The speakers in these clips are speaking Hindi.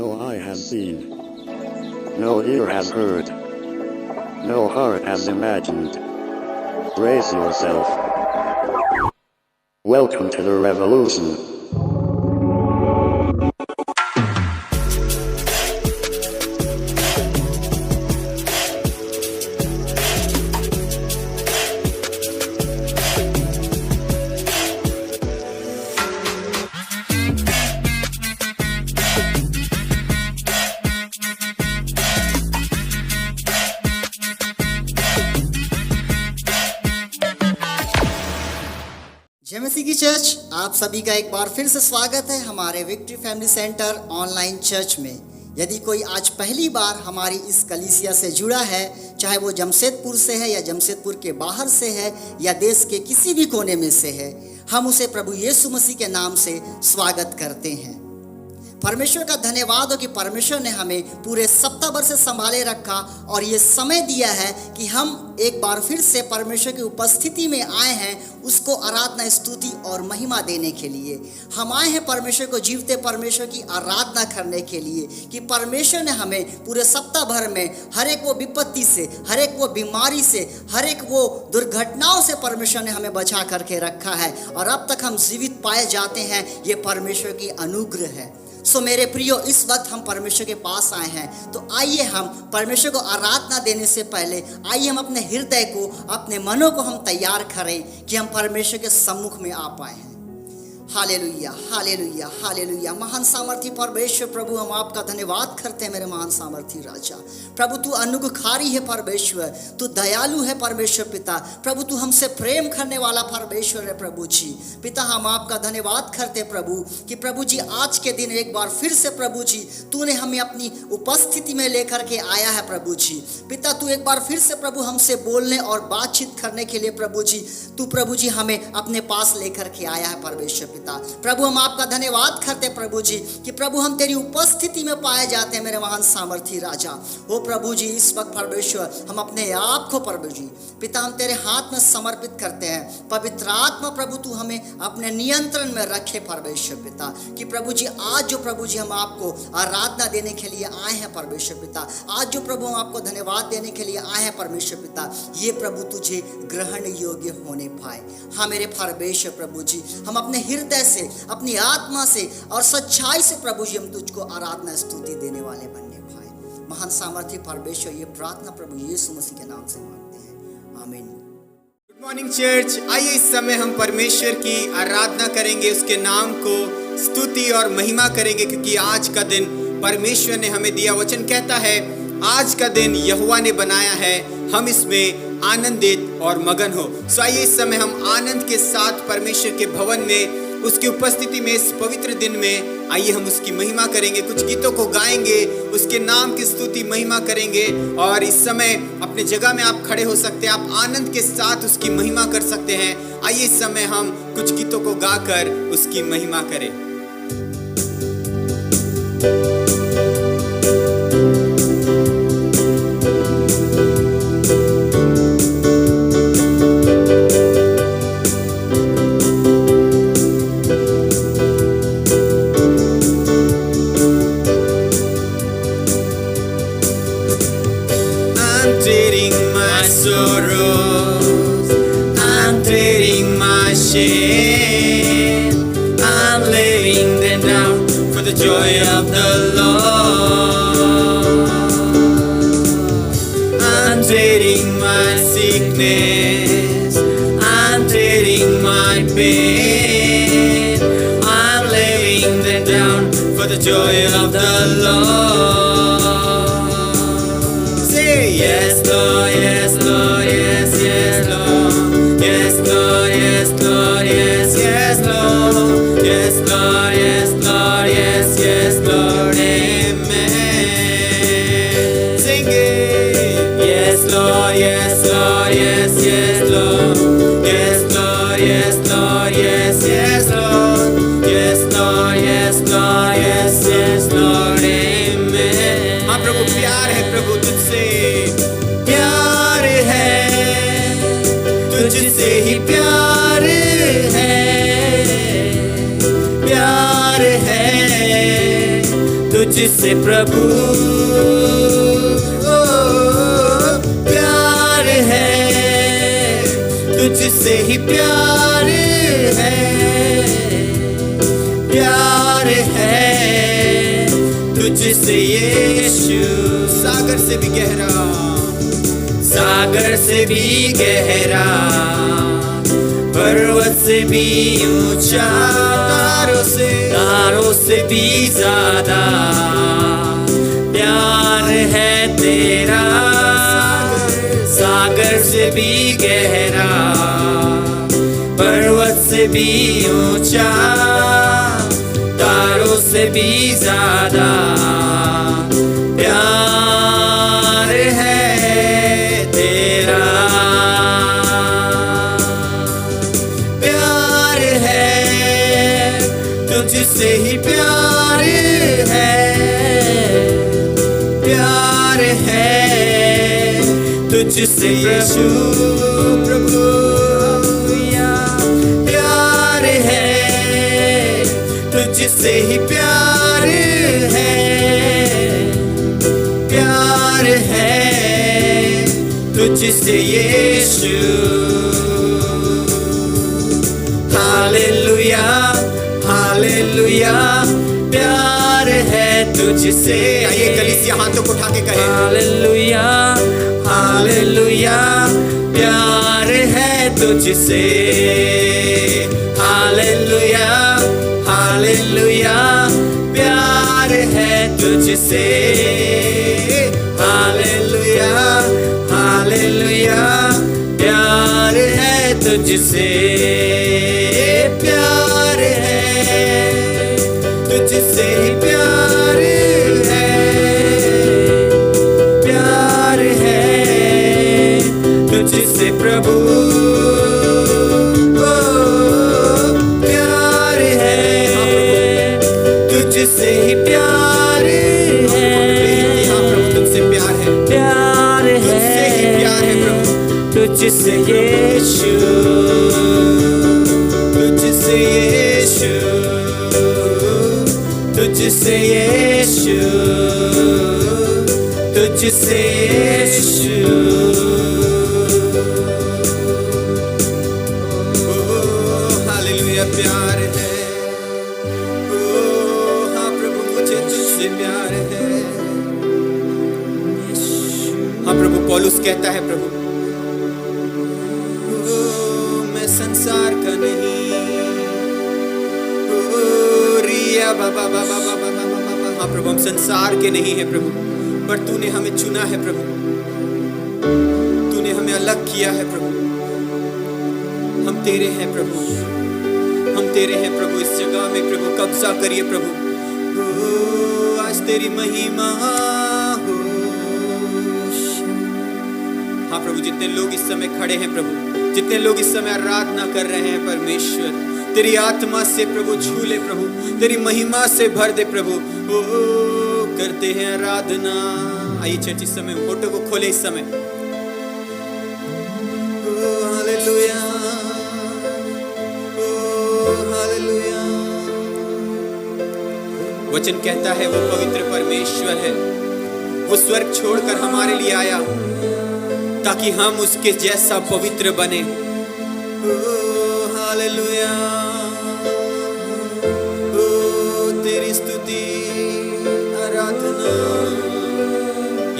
No eye has seen, no ear has heard, no heart has imagined. Brace yourself. Welcome to the revolution. जय मसीह की चर्च, आप सभी का एक बार फिर से स्वागत है हमारे victory family centre online church में। यदि कोई आज पहली बार हमारी इस कलीसिया से जुड़ा है, चाहे वो जमशेदपुर से है या जमशेदपुर के बाहर से है या देश के किसी भी कोने में से है, हम उसे प्रभु यीशु मसीह के नाम से स्वागत करते हैं। परमेश्वर का धन्यवाद हो कि परमेश्वर ने हमें पूरे सप्ताह भर से संभाले रखा और ये समय दिया है कि हम एक बार फिर से परमेश्वर की उपस्थिति में आए हैं, उसको आराधना, स्तुति और महिमा देने के लिए। हम आए हैं परमेश्वर को, जीवते परमेश्वर की आराधना करने के लिए कि परमेश्वर ने हमें पूरे सप्ताह भर में हर एक वो विपत्ति से, हर एक वो बीमारी से, हर एक वो दुर्घटनाओं से परमेश्वर ने हमें बचा करके रखा है और अब तक हम जीवित पाए जाते हैं। ये परमेश्वर की अनुग्रह है। सो मेरे प्रियो, इस वक्त हम परमेश्वर के पास आए हैं, तो आइए हम परमेश्वर को आराधना देने से पहले आइए हम अपने हृदय को, अपने मनों को हम तैयार करें कि हम परमेश्वर के सम्मुख में आ पाए हैं। Hallelujah, hallelujah, hallelujah. महान सामर्थी परमेश्वर प्रभु, हम आपका धन्यवाद करते हैं मेरे महान सामर्थी राजा। प्रभु तू अनुग्रहकारी है परमेश्वर, तू दयालु है परमेश्वर पिता। प्रभु तू हमसे प्रेम करने वाला परमेश्वर है प्रभु जी। पिता हम आपका धन्यवाद करते प्रभु कि प्रभु जी आज के दिन एक बार फिर से प्रभु जी तूने हमें अपनी उपस्थिति में लेकर के आया है प्रभु जी। पिता तू एक बार फिर से प्रभु हमसे बोलने और बातचीत करने के लिए प्रभु जी तू प्रभु जी हमें अपने पास लेकर के आया है परमेश्वर पिता। प्रभु हम आपका धन्यवाद करते प्रभु जी कि प्रभु हम तेरी उपस्थिति में पाए जाते हैं मेरे महान सामर्थी राजा। ओ प्रभु जी इस वक्त परमेश्वर हम अपने आप को प्रभु जी पिता हम तेरे हाथ में समर्पित करते हैं। पवित्र आत्मा प्रभु तू हमें अपने नियंत्रण में रखे परमेश्वर पिता कि प्रभु जी आज जो प्रभु जी हम आपको आराधना देने के लिए आए हैं परमेश्वर पिता, आज जो प्रभु हम आपको धन्यवाद देने के लिए आए हैं परमेश्वर पिता, ये प्रभु तुझे ग्रहण योग्य होने पाए। हाँ मेरे परमेश्वर प्रभु जी हम अपने हृदय से, अपनी आत्मा से और सच्चाई से प्रभु जी हम तुझको आराधना स्तुति देने वाले बनने पाए। महान सामर्थी परमेश्वर ये प्रार्थना प्रभु यीशु मसीह के नाम से मांगते हैं, आमीन। Good morning church. आइए इस समय हम परमेश्वर की आराधना करेंगे, उसके नाम को स्तुति और महिमा करेंगे क्योंकि आज का दिन परमेश्वर ने हमें दिया। वचन कहता है आज का दिन यहोवा ने बनाया है, हम इसमें आनंदित और मगन हो। सो आइए इस समय हम आनंद के साथ परमेश्वर के भवन में, उसकी उपस्थिति में, इस पवित्र दिन में आइए हम उसकी महिमा करेंगे। कुछ गीतों को गाएंगे, उसके नाम की स्तुति महिमा करेंगे और इस समय अपने जगह में आप खड़े हो सकते हैं, आप आनंद के साथ उसकी महिमा कर सकते हैं। आइए इस समय हम कुछ गीतों को गाकर उसकी महिमा करें। Joy of the Lord. I'm trading my sickness, I'm trading my pain, I'm laying them down for the joy of the Lord. Say yes Lord, yes Lord, yes, yes Lord, yes Lord, yes Lord, yes, yes Lord, yes Lord, yes Lord, yes, yes Lord, amen. Sing it. Yes Lord, yes Lord, yes, yes Lord, yes Lord, yes Lord, yes, yes Lord, yes Lord, yes Lord, yes, yes Lord, amen. हाँ प्रभु प्यार है प्रभु तुझसे, प्यार है तुझसे ही प्यार है, प्यार है तुझसे तुझसे प्रभु ओ, प्यार है, तुझसे ही प्यार है, प्यार है तुझसे यीशु। सागर से भी गहरा, सागर से भी गहरा, पर्वत से भी ऊंचा, तारों से भी ज्यादा प्यार है तेरा। सागर से भी गहरा, पर्वत से भी ऊंचा, तारों से भी ज्यादा प्यार है तेरा। प्यार है, तुझसे ही प्यार है, प्यार है तुझसे यीशु प्रभु। प्यार है, तुझसे ही प्यार है, प्यार है तुझसे यीशु। हालेलुया, हालेलुया, प्यार है तुझसे। आइए कलीसिया हाथों को उठा के कहे, हालेलुया, हालेलुया, प्यार है तुझसे। हालेलुया, हालेलुया, प्यार है तुझसे। हालेलुया, हालेलुया, प्यार है तुझसे। प्यार है, तुझसे ही प्यार है, प्यार है तुझसे प्रभु। ओ, प्यार है, तुझसे ही प्यार है, हाँ प्रभु तुमसे प्यार है, प्यार तुझसे ही प्यार है प्रभु। तुझसे यीशु, तुझसे यीशु, तुझसे यीशु, तुझसे यीशु। ओ हालेलुया, प्यार है। ओ हाँ प्रभु मुझे तुझसे प्यार है। हाँ प्रभु पौलुस कहता है प्रभु, ओ मैं संसार का नहीं, ओ रिया बाबा बाबा बाबा बाबा। हाँ प्रभु हम संसार के नहीं है प्रभु, पर तूने हमें चुना है प्रभु, तूने हमें अलग किया है प्रभु। हम तेरे हैं प्रभु, हम तेरे हैं प्रभु। इस जगह में प्रभु कब्जा करिए प्रभु। ओ आज तेरी महिमा हो। हाँ प्रभु जितने लोग इस समय खड़े हैं प्रभु, जितने लोग इस समय आराधना कर रहे हैं परमेश्वर, तेरी आत्मा से प्रभु छू ले प्रभु, तेरी महिमा से भर दे प्रभु। ओ करते हैं आराधना। आइए चर्च इस समय फोटो को खोले इस समय। ओ हालेलुया, ओ हालेलुया। वचन कहता है वो पवित्र परमेश्वर है, वो स्वर्ग छोड़कर हमारे लिए आया ताकि हम उसके जैसा पवित्र बने। ओ हालेलुया, ओ तेरी स्तुति आराधना।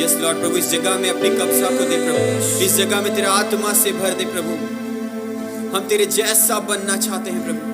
यस लॉर्ड प्रभु इस जगह में अपनी कब्जा को दे प्रभु, इस जगह में तेरा आत्मा से भर दे प्रभु। हम तेरे जैसा बनना चाहते हैं प्रभु।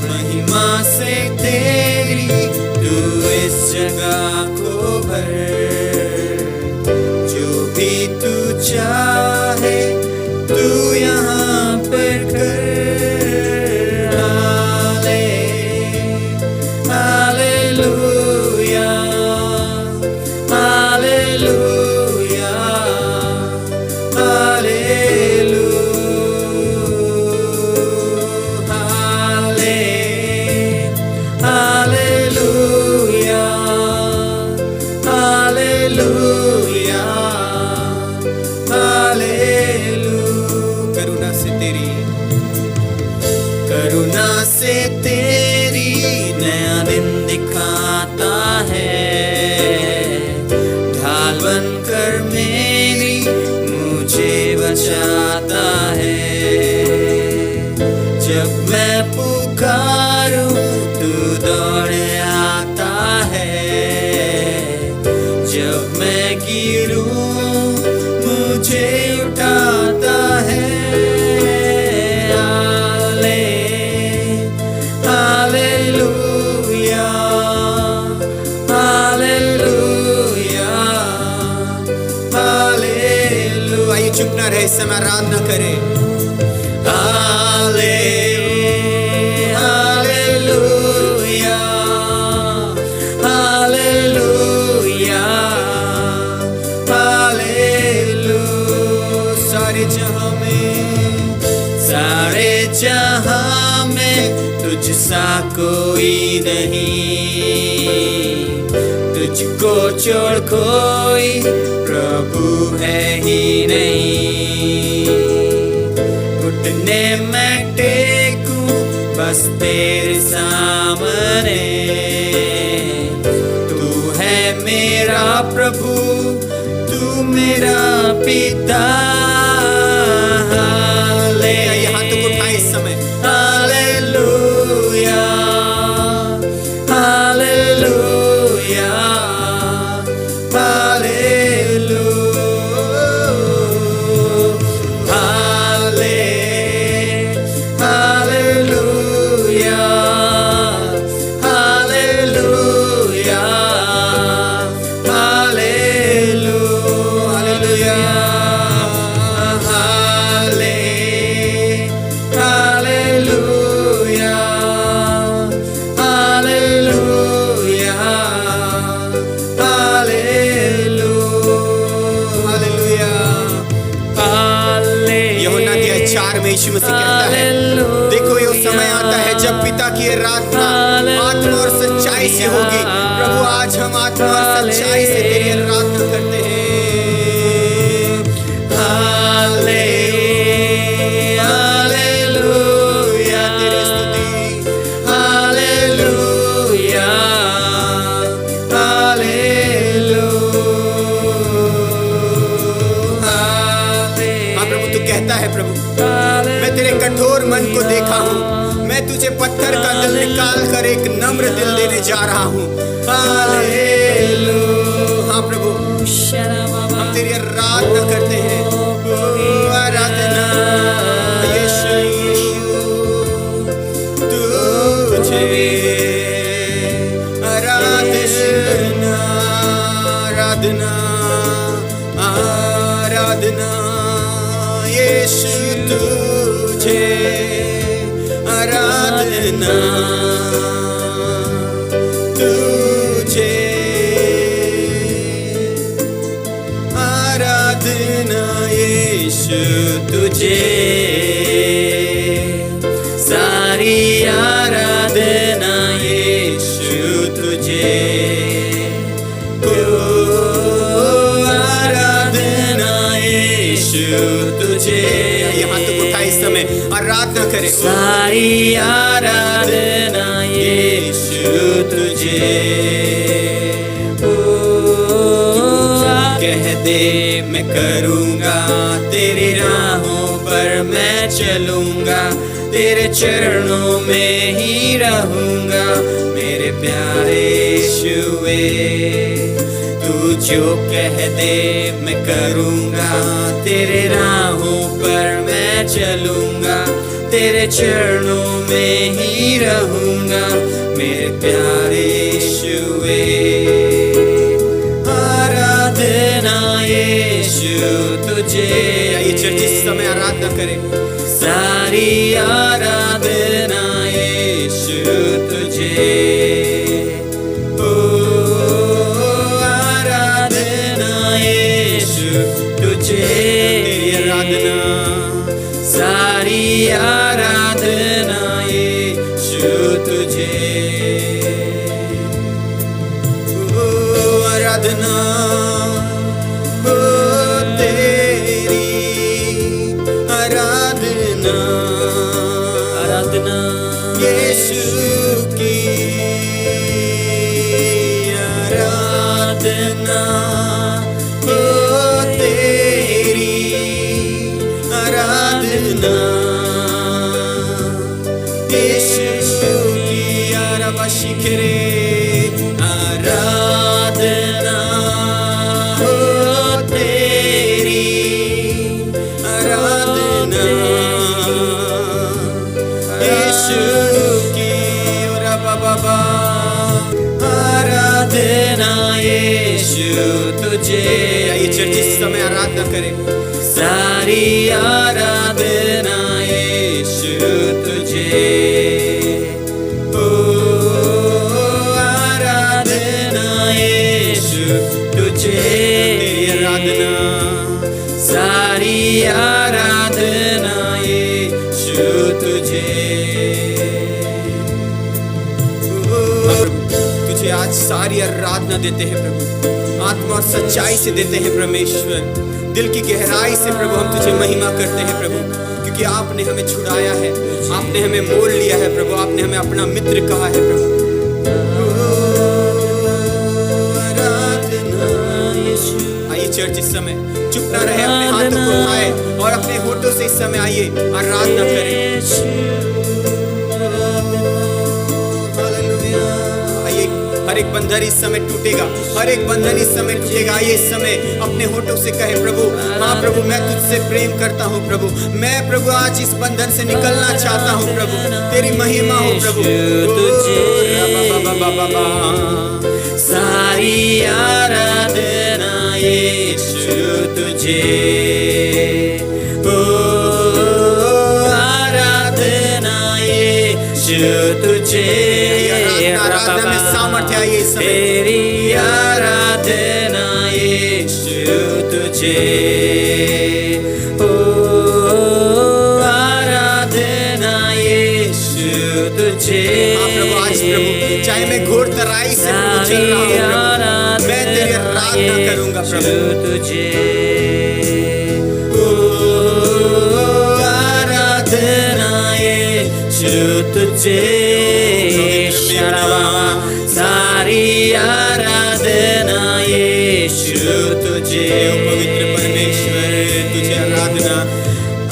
महिमा से तेरी तू इस जगह को भर जब मैं पुकारूं तू दौड़े आता है, जब मैं गिरूं मुझे उठाता है। Hallelujah, hallelujah, hallelujah. आइए चुप ना रहे, इस समय आराधना करें। Hallelujah, hallelujah, hallelujah. सारे जहां में तुझसा कोई नहीं, तुझको छोड़ कोई प्रभु है ही नहीं। घुटने में टेकूं बस तेरे सामने, तू है मेरा प्रभु, तू मेरा पिता। हाथ को उठाएं इस समय। Hallelujah, hallelujah, hallelujah, hallelujah, hallelujah, hallelujah, Yeshu Masih कहता है, देखो ये समय आता है जब पिता की आराधना आत्मा और सच्चाई से होगी। प्रभु आज हम आत्मा और सच्चाई से तेरी आराधना करते हैं। हालेलुया, तेरी स्तुति। Hallelujah, hallelujah. हाँ प्रभु, तू कहता है प्रभु, मैं तेरे कठोर मन को देखा हूँ, मैं तुझे पत्थर का दिल निकाल कर एक नम्र दिल देने जा रहा हूँ। हालेलुया। हाँ प्रभु, हम तेरी आराधना करते हैं। आराधना यीशु, तुझे आराधना, आराधना, आराधना यीशु, तुझे आराधना, तुझे आराधना यीशु, तुझे सारी आराधना यीशु, तुझे आराधना यीशु, तुझे। यहाँ तो उठा इस समय आराधना करें। सारी आराधना यीशु, तुझे। कह दे मैं करूँगा तेरी राहों पर मैं चलूँगा, तेरे चरणों में ही रहूँगा मेरे प्यारे यीशुए। तू जो कह दे मैं करूँगा, तेरे राहों पर मैं चलूँगा, तेरे चरणों में ही रहूँगा मेरे प्यारे यीशुए। आराधना यीशु तुझे। आइए चर्च इस समय आराधना करें। सारी आराधना यीशु तुझे। ओ आराधना यीशु तुझे। तेरी आराधना, सारी आराधना यीशु तुझे। ओ आराधना, ओ तेरी आराधना, आराधना यीशु की आराधना, ओ तेरी आराधना, शिखरे आराधना हो तेरी, आराधना यीशु की और बाबा आराधना यीशु तुझे। आइए चर्च इस समय आराधना करें। सारी आराधना यीशु तुझे, ओ आराधना यीशु तुझे, तेरी आराधना सारी आराधना यीशु तुझे। तुझे आज सारी आराधना देते हैं प्रभु, आत्मा और सच्चाई से देते हैं परमेश्वर, दिल की गहराई से प्रभु हम तुझे महिमा करते हैं प्रभु, क्योंकि आपने हमें छुड़ाया है, आपने हमें मोल लिया है प्रभु, आपने हमें अपना मित्र कहा है प्रभु। आइए चर्च इस समय चुप ना रहे, अपने हाथों को उठाए और अपने होठों से इस समय आइए आराधना करें। हर एक बंधन इस समय टूटेगा, हर एक बंधन इस समय टूटेगा। आइए इस समय अपने होठों से कहे प्रभु, हाँ प्रभु मैं तुझसे प्रेम करता हूँ प्रभु, मैं प्रभु आज इस बंधन से निकलना चाहता हूँ प्रभु, तेरी महिमा हो प्रभु। सारी आराधना यीशु तुझे, ओ आराधना यीशु तुझे। आराधना में सामर्थ्य आइए इस समय, तेरी आराधना यीशु तुझे, ओ आराधना यीशु तुझे। हाँ प्रभु आज प्रभु चाहे मैं घोर तराई से प्रभु चल रहा हूँ प्रभु, मैं तेरी आराधना करूंगा प्रभु तुझे, ओ आराधना यीशु तुझे। सारी आराधना यीशु तुझे, पवित्र परमेश्वर तुझे आराधना,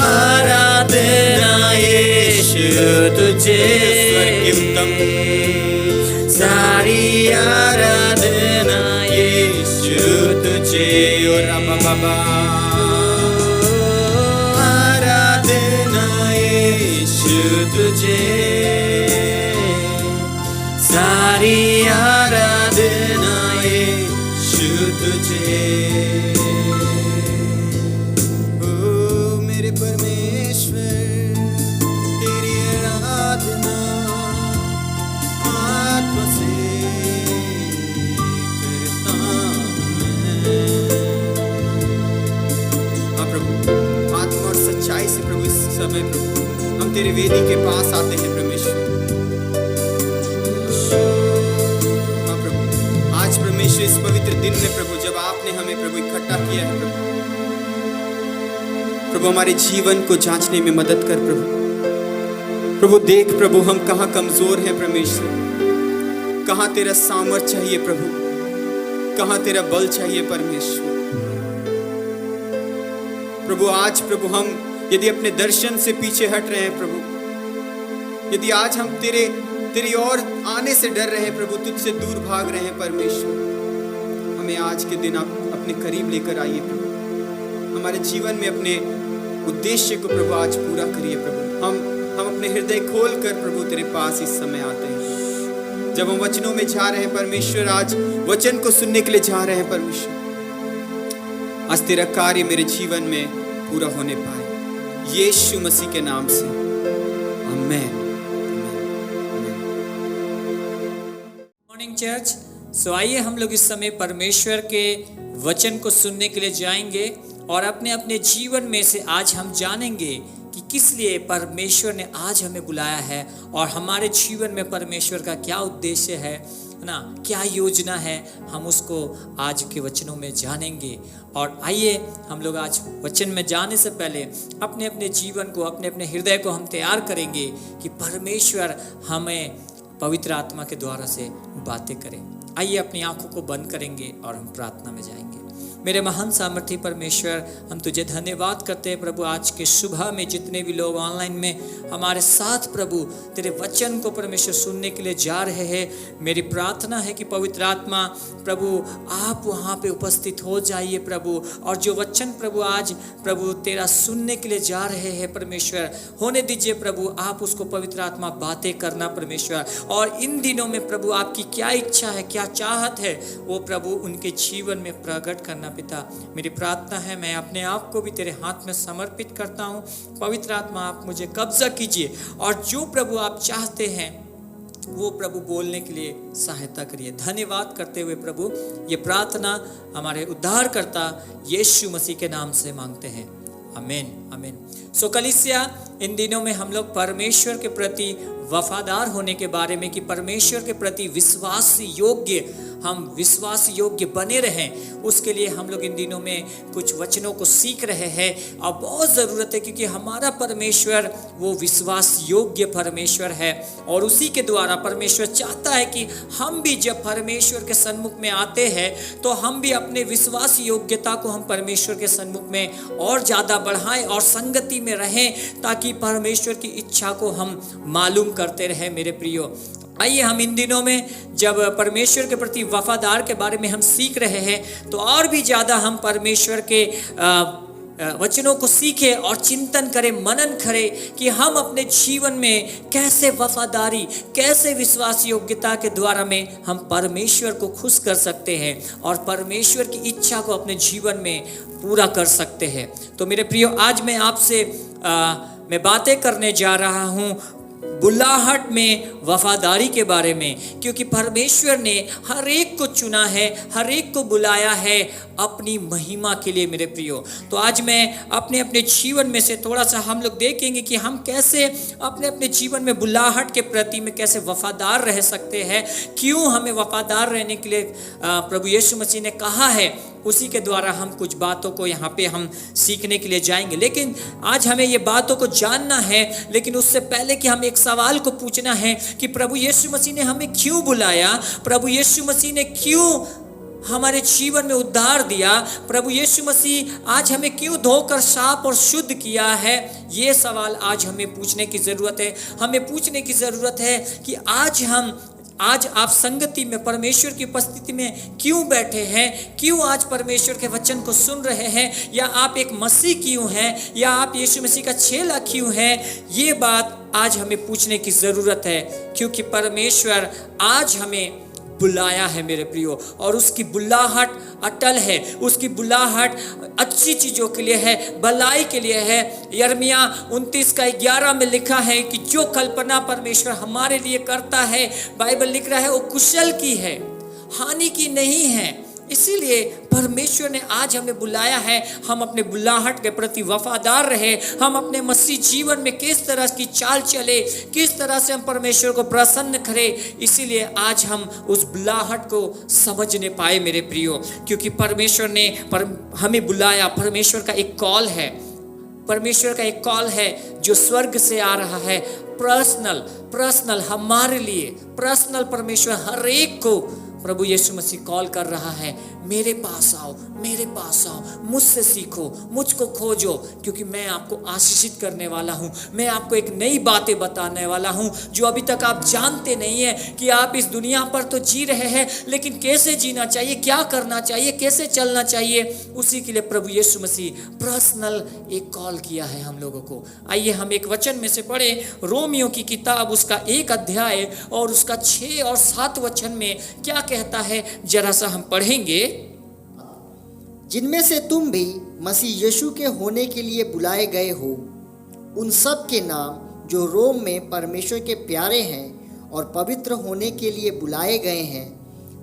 आराधना यीशु तुझे। स्वर्ग के उत्तम सारी आराधना यीशु तुझे, और बाबा आराधना यीशु तुझे, सारी आराधना यीशु तुझे। ओ मेरे परमेश्वर तेरी आराधना आत्मा से करता मैं। हाँ प्रभु आत्मा और सच्चाई से प्रभु इस समय प्रभु हम तेरे वेदी के पास आते हैं परमेश्वर। हाँ प्रभु आज परमेश्वर इस पवित्र दिन में प्रभु जब आपने हमें प्रभु इकट्ठा किया है प्रभु, प्रभु हमारे जीवन को जांचने में मदद कर प्रभु। प्रभु देख प्रभु हम कहाँ कमजोर हैं परमेश्वर, कहाँ तेरा सामर्थ चाहिए प्रभु, कहाँ तेरा बल चाहिए परमेश्वर। प्रभु आज प्रभु हम यदि अपने दर्शन से पीछे हट रहे हैं प्रभु, यदि आज हम तेरी ओर आने से डर रहे हैं प्रभु, तुझसे दूर भाग रहे हैं परमेश्वर, हमें आज के दिन आप अपने करीब लेकर आइए प्रभु, हमारे जीवन में अपने उद्देश्य को प्रभु आज पूरा करिए प्रभु। हम अपने हृदय खोल कर प्रभु तेरे पास इस समय आते हैं। जब हम वचनों में जा रहे हैं परमेश्वर, आज वचन को सुनने के लिए जा रहे हैं परमेश्वर, आज तेरा कार्य मेरे जीवन में पूरा होने पाए, यीशु मसीह के नाम से आमीन। Morning church. सो आइए हम लोग इस समय परमेश्वर के वचन को सुनने के लिए जाएंगे और अपने अपने जीवन में से आज हम जानेंगे कि किस लिए परमेश्वर ने आज हमें बुलाया है और हमारे जीवन में परमेश्वर का क्या उद्देश्य है ना, क्या योजना है, हम उसको आज के वचनों में जानेंगे। और आइए हम लोग आज वचन में जाने से पहले अपने अपने जीवन को, अपने अपने हृदय को हम तैयार करेंगे कि परमेश्वर हमें पवित्र आत्मा के द्वारा से बातें करें। आइए अपनी आंखों को बंद करेंगे और हम प्रार्थना में जाएंगे। मेरे महान सामर्थी परमेश्वर, हम तुझे धन्यवाद करते हैं प्रभु। आज के सुबह में जितने भी लोग ऑनलाइन में हमारे साथ प्रभु तेरे वचन को परमेश्वर सुनने के लिए जा रहे हैं, मेरी प्रार्थना है कि पवित्र आत्मा प्रभु आप वहाँ पे उपस्थित हो जाइए प्रभु, और जो वचन प्रभु आज प्रभु तेरा सुनने के लिए जा रहे हैं परमेश्वर, होने दीजिए प्रभु आप उसको पवित्र आत्मा बातें करना परमेश्वर। और इन दिनों में प्रभु आपकी क्या इच्छा है, क्या चाहत है, वो प्रभु उनके जीवन में प्रकट करना पिता। मेरी प्रार्थना है, मैं अपने आप को भी तेरे हाथ में समर्पित करता हूँ। पवित्र आत्मा आप मुझे कब्जा कीजिए, और जो प्रभु आप चाहते हैं वो प्रभु बोलने के लिए सहायता करिए। धन्यवाद करते हुए प्रभु ये प्रार्थना हमारे उद्धारकर्ता यीशु मसीह के नाम से मांगते हैं, आमीन आमीन। सो कलीसिया, इन दिनों में हम लोग परमेश्वर के प्रति वफादार होने के बारे में, कि परमेश्वर के प्रति विश्वास योग्य, हम विश्वास योग्य बने रहें, उसके लिए हम लोग इन दिनों में कुछ वचनों को सीख रहे हैं। और बहुत ज़रूरत है, क्योंकि हमारा परमेश्वर वो विश्वास योग्य परमेश्वर है, और उसी के द्वारा परमेश्वर चाहता है कि हम भी जब परमेश्वर के सन्मुख में आते हैं तो हम भी अपने विश्वास योग्यता को हम परमेश्वर के सन्मुख में और ज़्यादा बढ़ाएं और संगति में रहें, ताकि परमेश्वर की इच्छा को हम मालूम करते रहें। मेरे प्रियो, आइए हम इन दिनों में जब परमेश्वर के प्रति वफादार के बारे में हम सीख रहे हैं, तो और भी ज़्यादा हम परमेश्वर के वचनों को सीखें और चिंतन करें, मनन करें कि हम अपने जीवन में कैसे वफादारी, कैसे विश्वास योग्यता के द्वारा में हम परमेश्वर को खुश कर सकते हैं और परमेश्वर की इच्छा को अपने जीवन में पूरा कर सकते हैं। तो मेरे प्रियो, आज मैं आपसे मैं बातें करने जा रहा हूँ बुलाहट में वफादारी के बारे में, क्योंकि परमेश्वर ने हर एक को चुना है, हर एक को बुलाया है अपनी महिमा के लिए। मेरे प्रियो, तो आज मैं अपने अपने जीवन में से थोड़ा सा हम लोग देखेंगे कि हम कैसे अपने अपने जीवन में बुलाहट के प्रति में कैसे वफादार रह सकते हैं, क्यों हमें वफादार रहने के लिए प्रभु यीशु मसीह ने कहा है, उसी के द्वारा हम कुछ बातों को यहाँ पे हम सीखने के लिए जाएंगे। लेकिन आज हमें ये बातों को जानना है, लेकिन उससे पहले कि हम एक सवाल को पूछना है कि प्रभु यीशु मसीह ने हमें क्यों बुलाया, प्रभु यीशु मसीह ने क्यों हमारे जीवन में उद्धार दिया, प्रभु यीशु मसीह आज हमें क्यों धोकर साफ और शुद्ध किया है। ये सवाल आज हमें पूछने की ज़रूरत है। हमें पूछने की ज़रूरत है कि आज आप संगति में परमेश्वर की उपस्थिति में क्यों बैठे हैं, क्यों आज परमेश्वर के वचन को सुन रहे हैं, या आप एक मसीह क्यों हैं, या आप यीशु मसीह का चेला क्यों हैं। ये बात आज हमें पूछने की ज़रूरत है, क्योंकि परमेश्वर आज हमें बुलाया है मेरे प्रियो, और उसकी बुलाहट अटल है, उसकी बुलाहट अच्छी चीज़ों के लिए है, भलाई के लिए है। यिर्मयाह 29:11 में लिखा है कि जो कल्पना परमेश्वर हमारे लिए करता है, बाइबल लिख रहा है, वो कुशल की है, हानि की नहीं है। इसीलिए परमेश्वर ने आज हमें बुलाया है, हम अपने बुलाहट के प्रति वफादार रहे, हम अपने मसीह जीवन में किस तरह की चाल चले, किस तरह से हम परमेश्वर को प्रसन्न करें। इसीलिए आज हम उस बुलाहट को समझने पाए मेरे प्रियो, क्योंकि परमेश्वर ने हमें बुलाया। परमेश्वर का एक कॉल है, परमेश्वर का एक कॉल है जो स्वर्ग से आ रहा है, पर्सनल हमारे लिए पर्सनल। परमेश्वर हर एक को प्रभु यीशु मसीह कॉल कर रहा है, मेरे पास आओ, मेरे पास आओ, मुझसे सीखो, मुझको खोजो, क्योंकि मैं आपको आशीषित करने वाला हूँ। मैं आपको एक नई बातें बताने वाला हूँ जो अभी तक आप जानते नहीं हैं कि आप इस दुनिया पर तो जी रहे हैं, लेकिन कैसे जीना चाहिए, क्या करना चाहिए, कैसे चलना चाहिए, उसी के लिए प्रभु यीशु मसीह पर्सनल एक कॉल किया है हम लोगों को। आइए हम एक वचन में से पढ़े, रोमियो की किताब उसका 1 अध्याय और उसका 6 और 7 वचन में क्या कहता है, जरा सा हम पढ़ेंगे। जिनमें से तुम भी मसीह यीशु के होने के लिए बुलाए गए हो, उन सब के नाम जो रोम में परमेश्वर के प्यारे हैं और पवित्र होने के लिए बुलाए गए हैं,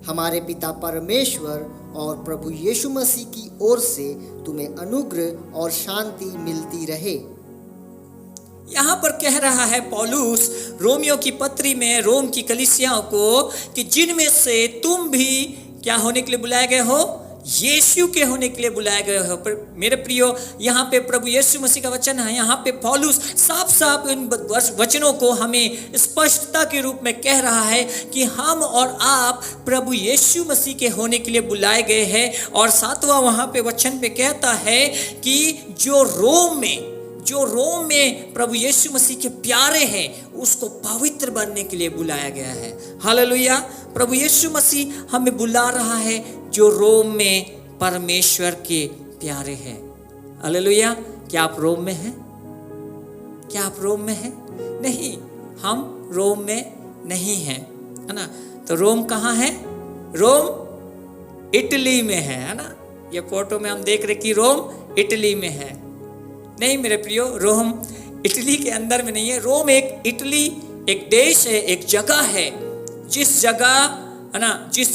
हमारे पिता परमेश्वर और प्रभु यीशु मसीह की ओर से तुम्हें अनुग्रह और शांति मिलती रहे। यहाँ पर कह रहा है पौलुस रोमियो की पत्री में रोम की कलीसियाओं को कि जिनमें से तुम भी क्या होने के लिए बुलाए गए हो, यीशु के होने के लिए बुलाए गए हो। पर मेरे प्रियो, यहाँ पे प्रभु यीशु मसीह का वचन है, यहाँ पे पौलुस साफ साफ इन वचनों को हमें स्पष्टता के रूप में कह रहा है कि हम और आप प्रभु यीशु मसीह के होने के लिए बुलाए गए हैं। और सातवां वहाँ पे वचन पे कहता है कि जो रोम में प्रभु यीशु मसीह के प्यारे हैं, उसको पवित्र बनने के लिए बुलाया गया है। हालेलुया। प्रभु यीशु मसीह हमें बुला रहा है जो रोम में परमेश्वर के प्यारे हैं। हालेलुया। क्या आप रोम में हैं? क्या आप रोम में हैं? नहीं, हम रोम में नहीं हैं, है ना। तो रोम कहाँ है? रोम इटली में है ना। ये फोटो में हम देख रहे कि रोम इटली में है। नहीं मेरे प्रियो, रोम इटली के अंदर में नहीं है। रोम इटली एक देश है, एक जगह है, जिस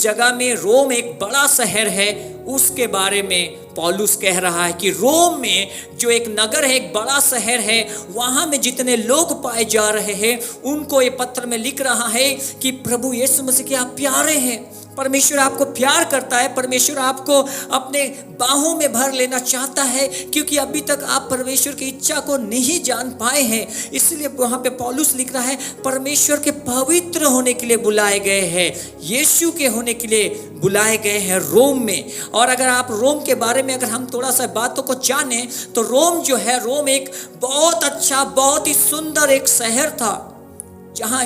जगह में रोम एक बड़ा शहर है, उसके बारे में पौलुस कह रहा है कि रोम में जो एक नगर है, एक बड़ा शहर है, वहां में जितने लोग पाए जा रहे हैं, उनको ये पत्र में लिख रहा है कि प्रभु यीशु मसीह के आप प्यारे हैं। परमेश्वर आपको प्यार करता है, परमेश्वर आपको अपने बाहों में भर लेना चाहता है, क्योंकि अभी तक आप परमेश्वर की इच्छा को नहीं जान पाए हैं। इसलिए वहां पे पौलुस लिख रहा है परमेश्वर के पवित्र होने के लिए बुलाए गए हैं, यीशु के होने के लिए बुलाए गए हैं रोम में। और अगर आप रोम के बारे में अगर हम थोड़ा सा बातों को जाने तो रोम जो है, रोम एक बहुत अच्छा, बहुत ही सुंदर एक शहर था, जहां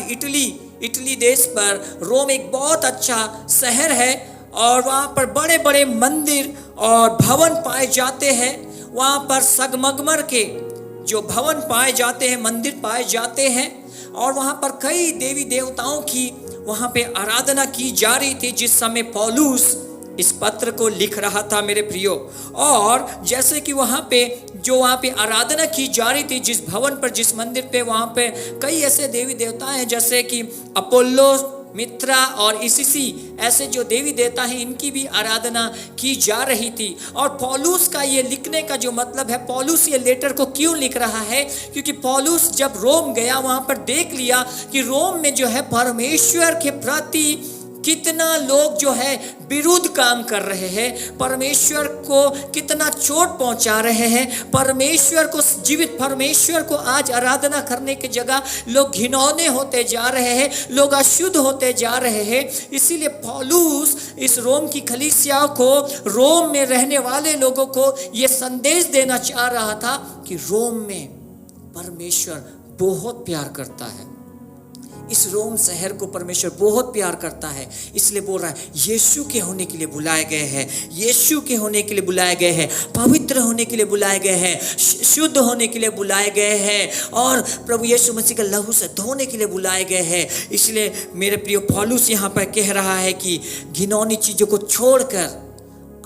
इटली देश पर रोम एक बहुत अच्छा शहर है। और वहाँ पर बड़े बड़े मंदिर और भवन पाए जाते हैं। वहाँ पर संगमरमर के जो भवन पाए जाते हैं, मंदिर पाए जाते हैं। और वहाँ पर कई देवी देवताओं की वहाँ पे आराधना की जा रही थी जिस समय पौलुस इस पत्र को लिख रहा था मेरे प्रियो। और जैसे कि वहाँ पे आराधना की जा रही थी, जिस भवन पर, जिस मंदिर पे, वहाँ पे कई ऐसे देवी देवता हैं, जैसे कि अपोलो, मित्रा और इसिसी, ऐसे जो देवी देवता हैं, इनकी भी आराधना की जा रही थी। और पौलुस का ये लिखने का जो मतलब है, पौलुस ये लेटर को क्यों लिख रहा है, क्योंकि पौलुस जब रोम गया, वहाँ पर देख लिया कि रोम में जो है परमेश्वर के प्रति कितना लोग जो है विरुद्ध काम कर रहे हैं, परमेश्वर को कितना चोट पहुंचा रहे हैं, जीवित परमेश्वर को आज आराधना करने की जगह लोग घिनौने होते जा रहे हैं, लोग अशुद्ध होते जा रहे हैं। इसीलिए पौलुस इस रोम की कलीसिया को, रोम में रहने वाले लोगों को ये संदेश देना चाह रहा था कि रोम में परमेश्वर बहुत प्यार करता है, इस रोम शहर को परमेश्वर बहुत प्यार करता है। इसलिए बोल रहा है यीशु के होने के लिए बुलाए गए हैं, यीशु के होने के लिए बुलाए गए हैं, पवित्र होने के लिए बुलाए गए हैं, शुद्ध होने के लिए बुलाए गए हैं, और प्रभु यीशु मसीह का लहू से धोने के लिए बुलाए गए हैं। इसलिए मेरे प्रिय पौलुस यहाँ पर कह रहा है कि घिनौनी चीज़ों को छोड़कर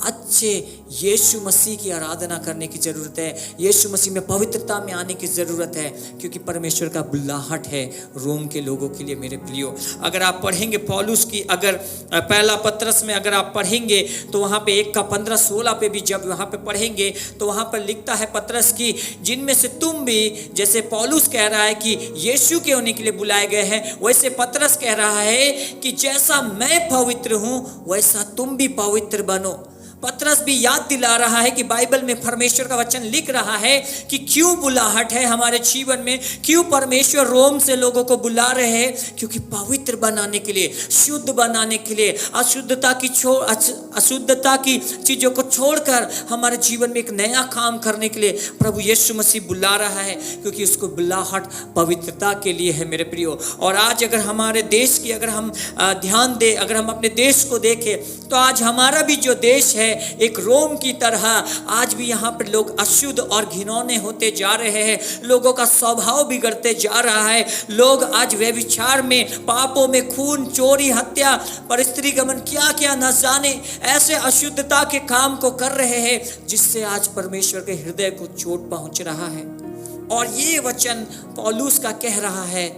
अच्छे यीशु मसीह की आराधना करने की ज़रूरत है, यीशु मसीह में पवित्रता में आने की ज़रूरत है, क्योंकि परमेश्वर का बुलाहट है रोम के लोगों के लिए। मेरे प्रियो, अगर आप पढ़ेंगे पौलुस की, अगर पहला पत्रस में अगर आप पढ़ेंगे तो वहाँ पे 1:15-16 पे भी जब वहाँ पे पढ़ेंगे तो वहाँ पर लिखता है पत्रस की, जिनमें से तुम भी, जैसे पौलुस कह रहा है कि यीशु के होने के लिए बुलाए गए हैं, वैसे पत्रस कह रहा है कि जैसा मैं पवित्र हूँ वैसा तुम भी पवित्र बनो। पत्रस भी याद दिला रहा है कि बाइबल में परमेश्वर का वचन लिख रहा है कि क्यों बुलाहट है हमारे जीवन में, क्यों परमेश्वर रोम से लोगों को बुला रहे हैं, क्योंकि पवित्र बनाने के लिए, शुद्ध बनाने के लिए, अशुद्धता की चीज़ों को छोड़कर हमारे जीवन में एक नया काम करने के लिए प्रभु यीशु मसीह बुला रहा है, क्योंकि उसको बुलाहट पवित्रता के लिए है मेरे प्रियो। और आज अगर हमारे देश की अगर हम ध्यान दें, अगर हम अपने देश को देखें, तो आज हमारा भी जो देश है एक रोम की तरह आज भी यहाँ पर लोग अशुद्ध और घिनौने होते जा रहे हैं, लोगों का स्वभाव बिगड़ते जा रहा है, लोग आज व्यभिचार में, पापों में, खून, चोरी, हत्या, परस्त्री गमन, क्या क्या न जाने ऐसे अशुद्धता के काम को कर रहे हैं, जिससे आज परमेश्वर के हृदय को चोट पहुंच रहा है। और ये वचन पौलुस का कह रहा है,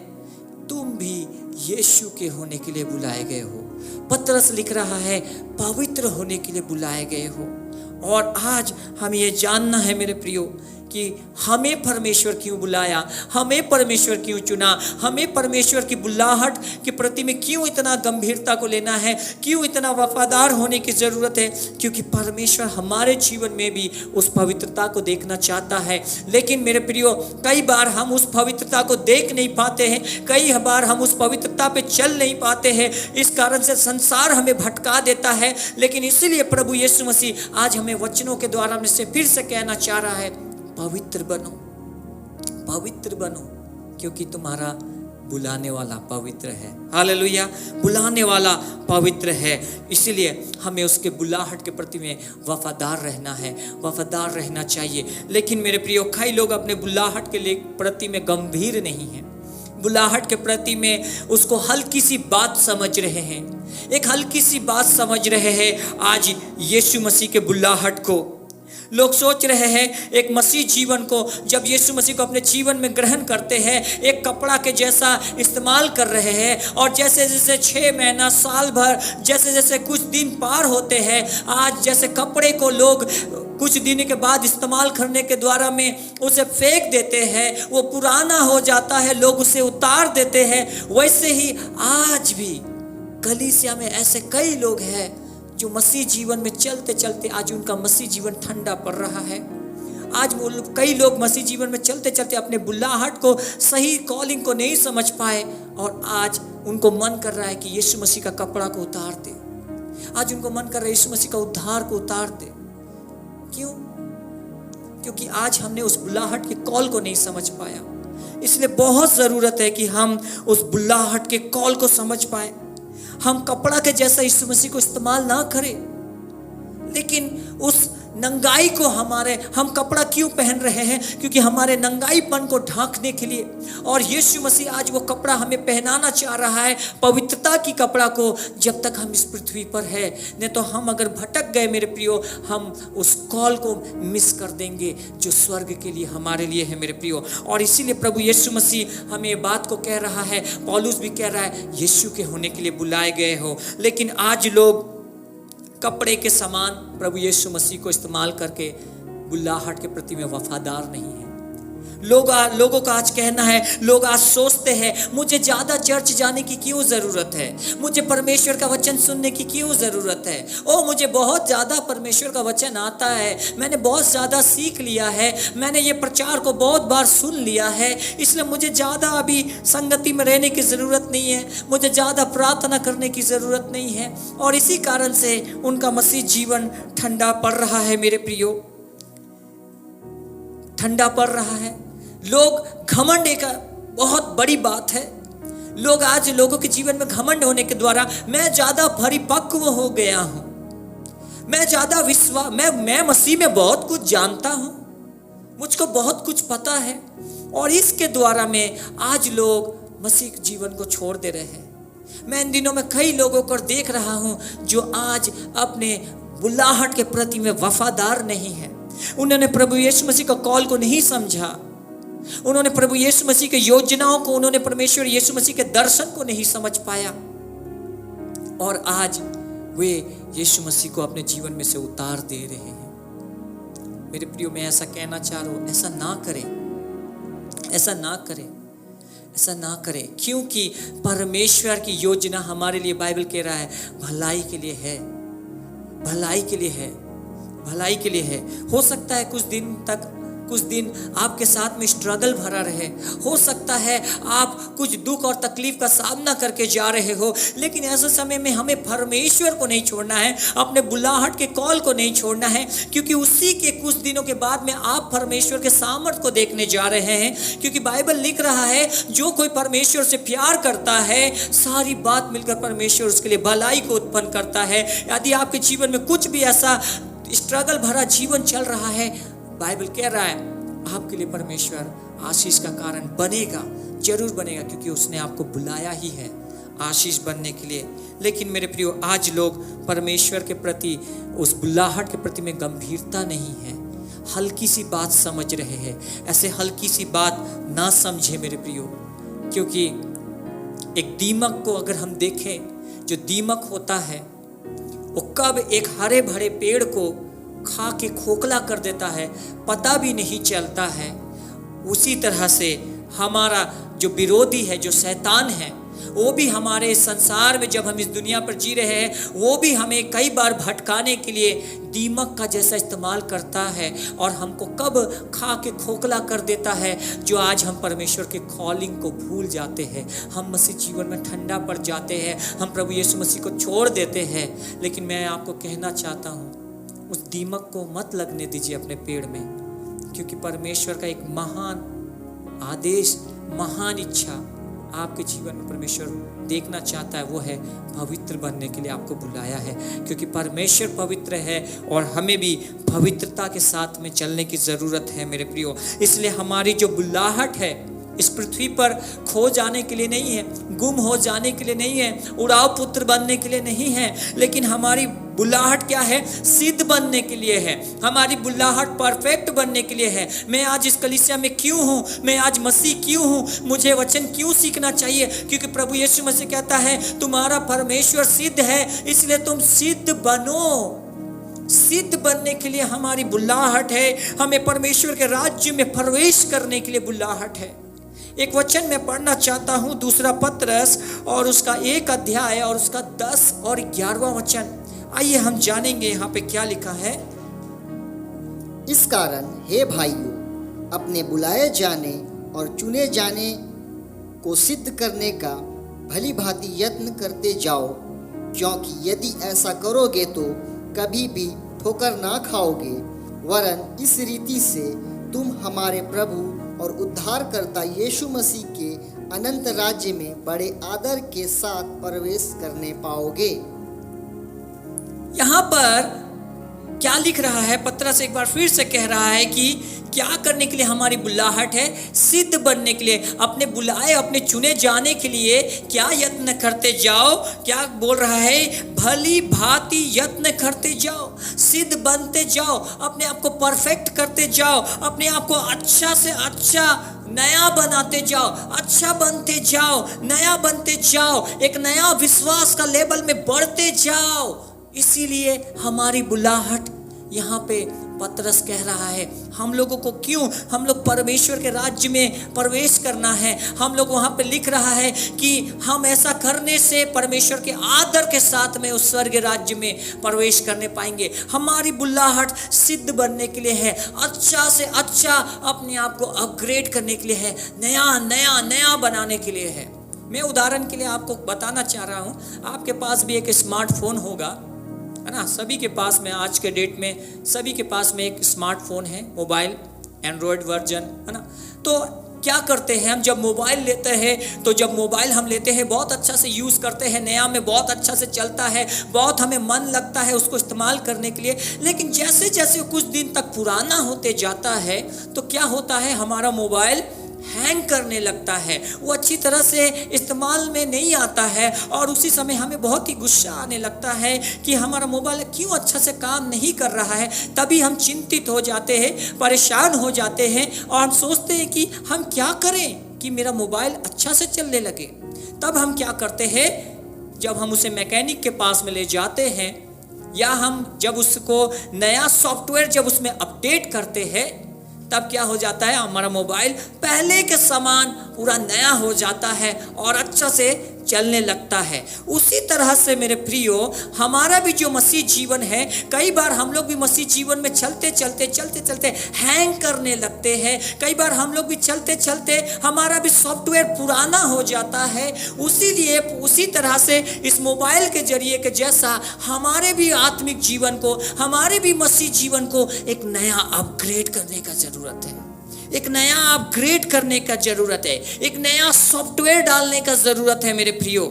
तुम भी यीशु के होने के लिए बुलाए गए हो। पत्रस लिख रहा है पवित्र होने के लिए बुलाए गए हो। और आज हमें ये जानना है मेरे प्रियो कि हमें परमेश्वर क्यों बुलाया, हमें परमेश्वर क्यों चुना, हमें परमेश्वर की बुलाहट के प्रति में क्यों इतना गंभीरता को लेना है, क्यों इतना वफादार होने की ज़रूरत है। क्योंकि परमेश्वर हमारे जीवन में भी उस पवित्रता को देखना चाहता है। लेकिन मेरे प्रियो, कई बार हम उस पवित्रता को देख नहीं पाते हैं, कई बार हम उस पवित्रता पे चल नहीं पाते हैं। इस कारण से संसार हमें भटका देता है। लेकिन इसीलिए प्रभु यीशु मसीह आज हमें वचनों के द्वारा हमने से फिर से कहना चाह रहा है, पवित्र बनो, पवित्र बनो, क्योंकि तुम्हारा बुलाने वाला पवित्र है। हालेलुया, बुलाने वाला पवित्र है। इसीलिए हमें उसके बुलाहट के प्रति में वफादार रहना है, वफादार रहना चाहिए। लेकिन मेरे प्रियो, कई लोग अपने बुलाहट के लिए प्रति में गंभीर नहीं हैं, बुलाहट के प्रति में उसको हल्की सी बात समझ रहे हैं, एक हल्की सी बात समझ रहे हैं। आज यीशु मसीह के बुलाहट को लोग सोच रहे हैं, एक मसीह जीवन को जब यीशु मसीह को अपने जीवन में ग्रहण करते हैं, एक कपड़ा के जैसा इस्तेमाल कर रहे हैं। और जैसे जैसे 6 महीना, साल भर, जैसे जैसे कुछ दिन पार होते हैं, आज जैसे कपड़े को लोग कुछ दिन के बाद इस्तेमाल करने के द्वारा में उसे फेंक देते हैं, वो पुराना हो जाता है, लोग उसे उतार देते हैं, वैसे ही आज भी कलीसिया में ऐसे कई लोग हैं जो मसीह जीवन में चलते चलते आज उनका मसीह जीवन ठंडा पड़ रहा है। आज वो कई लोग मसीह जीवन में चलते चलते अपने बुलाहट को, सही कॉलिंग को नहीं समझ पाए, और आज उनको मन कर रहा है कि यीशु मसीह का कपड़ा को उतार दे। आज उनको मन कर रहा है यीशु मसीह का उद्धार को उतार दे। क्यों? क्योंकि आज हमने उस बुलाहट के कॉल को नहीं समझ पाया। इसलिए बहुत ज़रूरत है कि हम उस बुलाहट के कॉल को समझ पाए। हम कपड़ा के जैसा यीशु मसीह को इस्तेमाल ना करें, लेकिन उस नंगाई को हम कपड़ा क्यों पहन रहे हैं? क्योंकि हमारे नंगाईपन को ढांकने के लिए। और यीशु मसीह आज वो कपड़ा हमें पहनाना चाह रहा है, पवित्रता की कपड़ा को, जब तक हम इस पृथ्वी पर है। नहीं तो हम अगर भटक गए मेरे प्रियो, हम उस कॉल को मिस कर देंगे जो स्वर्ग के लिए हमारे लिए है मेरे प्रियो। और इसीलिए प्रभु यीशु मसीह हमें ये बात को कह रहा है, पौलुस भी कह रहा है, यीशु के होने के लिए बुलाए गए हो। लेकिन आज लोग कपड़े के समान प्रभु यीशु मसीह को इस्तेमाल करके बुलाहट के प्रति में वफादार नहीं है। लोगों का आज कहना है, लोग आज सोचते हैं, मुझे ज़्यादा चर्च जाने की क्यों ज़रूरत है, मुझे परमेश्वर का वचन सुनने की क्यों ज़रूरत है, ओ मुझे बहुत ज़्यादा परमेश्वर का वचन आता है, मैंने बहुत ज़्यादा सीख लिया है, मैंने ये प्रचार को बहुत बार सुन लिया है, इसलिए मुझे ज़्यादा अभी संगति में रहने की ज़रूरत नहीं है, मुझे ज़्यादा प्रार्थना करने की ज़रूरत नहीं है। और इसी कारण से उनका मसीह जीवन ठंडा पड़ रहा है मेरे प्रियो, ठंडा पड़ रहा है। लोग घमंड एक बहुत बड़ी बात है। लोग आज लोगों के जीवन में घमंड होने के द्वारा, मैं ज्यादा परिपक्व हो गया हूं, मैं ज्यादा मैं मसीह में बहुत कुछ जानता हूं, मुझको बहुत कुछ पता है। और इसके द्वारा में आज लोग मसीह जीवन को छोड़ दे रहे हैं। मैं इन दिनों में कई लोगों को देख रहा हूं जो आज अपने बुलाहट के प्रति में वफादार नहीं है। उन्होंने प्रभु यीशु मसीह का कॉल को नहीं समझा, उन्होंने प्रभु यीशु मसीह के योजनाओं को, उन्होंने परमेश्वर यीशु मसीह के दर्शन को नहीं समझ पाया, और आज वे यीशु मसीह को अपने जीवन में से उतार दे रहे हैं। मेरे प्रियो, मैं ऐसा कहना चाह रहा हूं, ऐसा ना करें, ऐसा ना करें, ऐसा ना करें। क्योंकि परमेश्वर की योजना हमारे लिए, बाइबल कह रहा है, भलाई के लिए है, भलाई के लिए है, भलाई के लिए है। हो सकता है कुछ दिन आपके साथ में स्ट्रगल भरा रहे, हो सकता है आप कुछ दुख और तकलीफ का सामना करके जा रहे हो, लेकिन ऐसे समय में हमें परमेश्वर को नहीं छोड़ना है, अपने बुलाहट के कॉल को नहीं छोड़ना है, क्योंकि उसी के कुछ दिनों के बाद में आप परमेश्वर के सामर्थ को देखने जा रहे हैं। क्योंकि बाइबल लिख रहा है, जो कोई परमेश्वर से प्यार करता है, सारी बात मिलकर परमेश्वर उसके लिए भलाई को उत्पन्न करता है। यदि आपके जीवन में कुछ भी ऐसा स्ट्रगल भरा जीवन चल रहा है, बाइबल कह रहा है आपके लिए परमेश्वर आशीष का कारण बनेगा, जरूर बनेगा, क्योंकि उसने आपको बुलाया ही है आशीष बनने के लिए। लेकिन मेरे प्रियो, आज लोग परमेश्वर के प्रति, उस बुलाहट के प्रति में गंभीरता नहीं है, हल्की सी बात समझ रहे हैं। ऐसे हल्की सी बात ना समझे मेरे प्रियो, क्योंकि एक दीमक को अगर हम देखें, जो दीमक होता है वो कब एक हरे भरे पेड़ को खा के खोखला कर देता है, पता भी नहीं चलता है। उसी तरह से हमारा जो विरोधी है, जो शैतान है, वो भी हमारे इस संसार में जब हम इस दुनिया पर जी रहे हैं, वो भी हमें कई बार भटकाने के लिए दीमक का जैसा इस्तेमाल करता है और हमको कब खा के खोखला कर देता है, जो आज हम परमेश्वर के कॉलिंग को भूल जाते हैं। हम मसीह जीवन में ठंडा पड़ जाते हैं, हम प्रभु यीशु मसीह को छोड़ देते हैं। लेकिन मैं आपको कहना चाहता हूँ, उस दीमक को मत लगने दीजिए अपने पेड़ में, क्योंकि परमेश्वर का एक महान आदेश, महान इच्छा आपके जीवन में परमेश्वर देखना चाहता है, वो है पवित्र बनने के लिए आपको बुलाया है। क्योंकि परमेश्वर पवित्र है और हमें भी पवित्रता के साथ में चलने की ज़रूरत है मेरे प्रियो। इसलिए हमारी जो बुलाहट है इस पृथ्वी पर खो जाने के लिए नहीं है, गुम हो जाने के लिए नहीं है, उड़ाव पुत्र बनने के लिए नहीं है, लेकिन हमारी बुलाहट क्या है? सिद्ध बनने के लिए है। हमारी बुलाहट परफेक्ट बनने के लिए है। मैं आज इस कलीसिया में क्यों हूँ? मैं आज मसीह क्यों हूँ? मुझे वचन क्यों सीखना चाहिए? क्योंकि प्रभु यीशु मसीह कहता है तुम्हारा परमेश्वर सिद्ध है, इसलिए तुम सिद्ध बनो। सिद्ध बनने के लिए हमारी बुलाहट है, हमें परमेश्वर के राज्य में प्रवेश करने के लिए बुलाहट है। एक वचन मैं पढ़ना चाहता हूँ, दूसरा पत्रस और उसका 1 अध्याय और उसका 10 और 11वां वचन। आइए हम जानेंगे यहाँ पे क्या लिखा है। इस कारण हे भाइयों, अपने बुलाए जाने और चुने जाने को सिद्ध करने का भली भांति यत्न करते जाओ, क्योंकि यदि ऐसा करोगे तो कभी भी ठोकर ना खाओगे, वरन इस रीति से तुम हमारे प्रभु और उद्धारकर्ता यीशु मसीह के अनंत राज्य में बड़े आदर के साथ प्रवेश करने पाओगे। यहाँ पर क्या लिख रहा है? पत्रस एक बार फिर से कह रहा है कि क्या करने के लिए हमारी बुलाहट है? सिद्ध बनने के लिए, अपने बुलाए, अपने चुने जाने के लिए क्या यत्न करते जाओ। क्या बोल रहा है? भली भांति यत्न करते जाओ, सिद्ध बनते जाओ, अपने आप को परफेक्ट करते जाओ, अपने आप को अच्छा से अच्छा नया बनाते जाओ, अच्छा बनते जाओ, नया बनते जाओ, एक नया विश्वास का लेवल में बढ़ते जाओ। इसीलिए हमारी बुलाहट यहाँ पे पत्रस कह रहा है, हम लोगों को क्यों, हम लोग परमेश्वर के राज्य में प्रवेश करना है। हम लोग वहाँ पे लिख रहा है कि हम ऐसा करने से परमेश्वर के आदर के साथ में उस स्वर्ग राज्य में प्रवेश करने पाएंगे। हमारी बुलाहट सिद्ध बनने के लिए है, अच्छा से अच्छा अपने आप को अपग्रेड करने के लिए है, नया नया नया बनाने के लिए है। मैं उदाहरण के लिए आपको बताना चाह रहा हूँ, आपके पास भी एक स्मार्टफोन होगा, है ना? सभी के पास में आज के डेट में सभी के पास में एक स्मार्टफोन है, मोबाइल, एंड्रॉयड वर्जन, है ना? तो क्या करते हैं हम जब मोबाइल लेते हैं, तो जब मोबाइल हम लेते हैं बहुत अच्छा से यूज़ करते हैं, नया में बहुत अच्छा से चलता है, बहुत हमें मन लगता है उसको इस्तेमाल करने के लिए। लेकिन जैसे जैसे कुछ दिन तक पुराना होते जाता है तो क्या होता है, हमारा मोबाइल हैंग करने लगता है, वो अच्छी तरह से इस्तेमाल में नहीं आता है और उसी समय हमें बहुत ही गुस्सा आने लगता है कि हमारा मोबाइल क्यों अच्छा से काम नहीं कर रहा है। तभी हम चिंतित हो जाते हैं, परेशान हो जाते हैं और हम सोचते हैं कि हम क्या करें कि मेरा मोबाइल अच्छा से चलने लगे। तब हम क्या करते हैं, जब हम उसे मैकेनिक के पास में ले जाते हैं या हम जब उसको नया सॉफ्टवेयर जब उसमें अपडेट करते हैं, तब क्या हो जाता है, हमारा मोबाइल पहले के समान पूरा नया हो जाता है और अच्छा से चलने लगता है। उसी तरह से मेरे प्रियो, हमारा भी जो मसीह जीवन है, कई बार हम लोग भी मसीह जीवन में चलते चलते हैंग करने लगते हैं। कई बार हम लोग भी चलते चलते हमारा भी सॉफ्टवेयर पुराना हो जाता है। उसीलिए उसी तरह से इस मोबाइल के जरिए के जैसा हमारे भी आत्मिक जीवन को, हमारे भी मसीह जीवन को एक नया अपग्रेड करने का जरूरत है, एक नया अपग्रेड करने का जरूरत है, एक नया सॉफ्टवेयर डालने का जरूरत है मेरे प्रियो,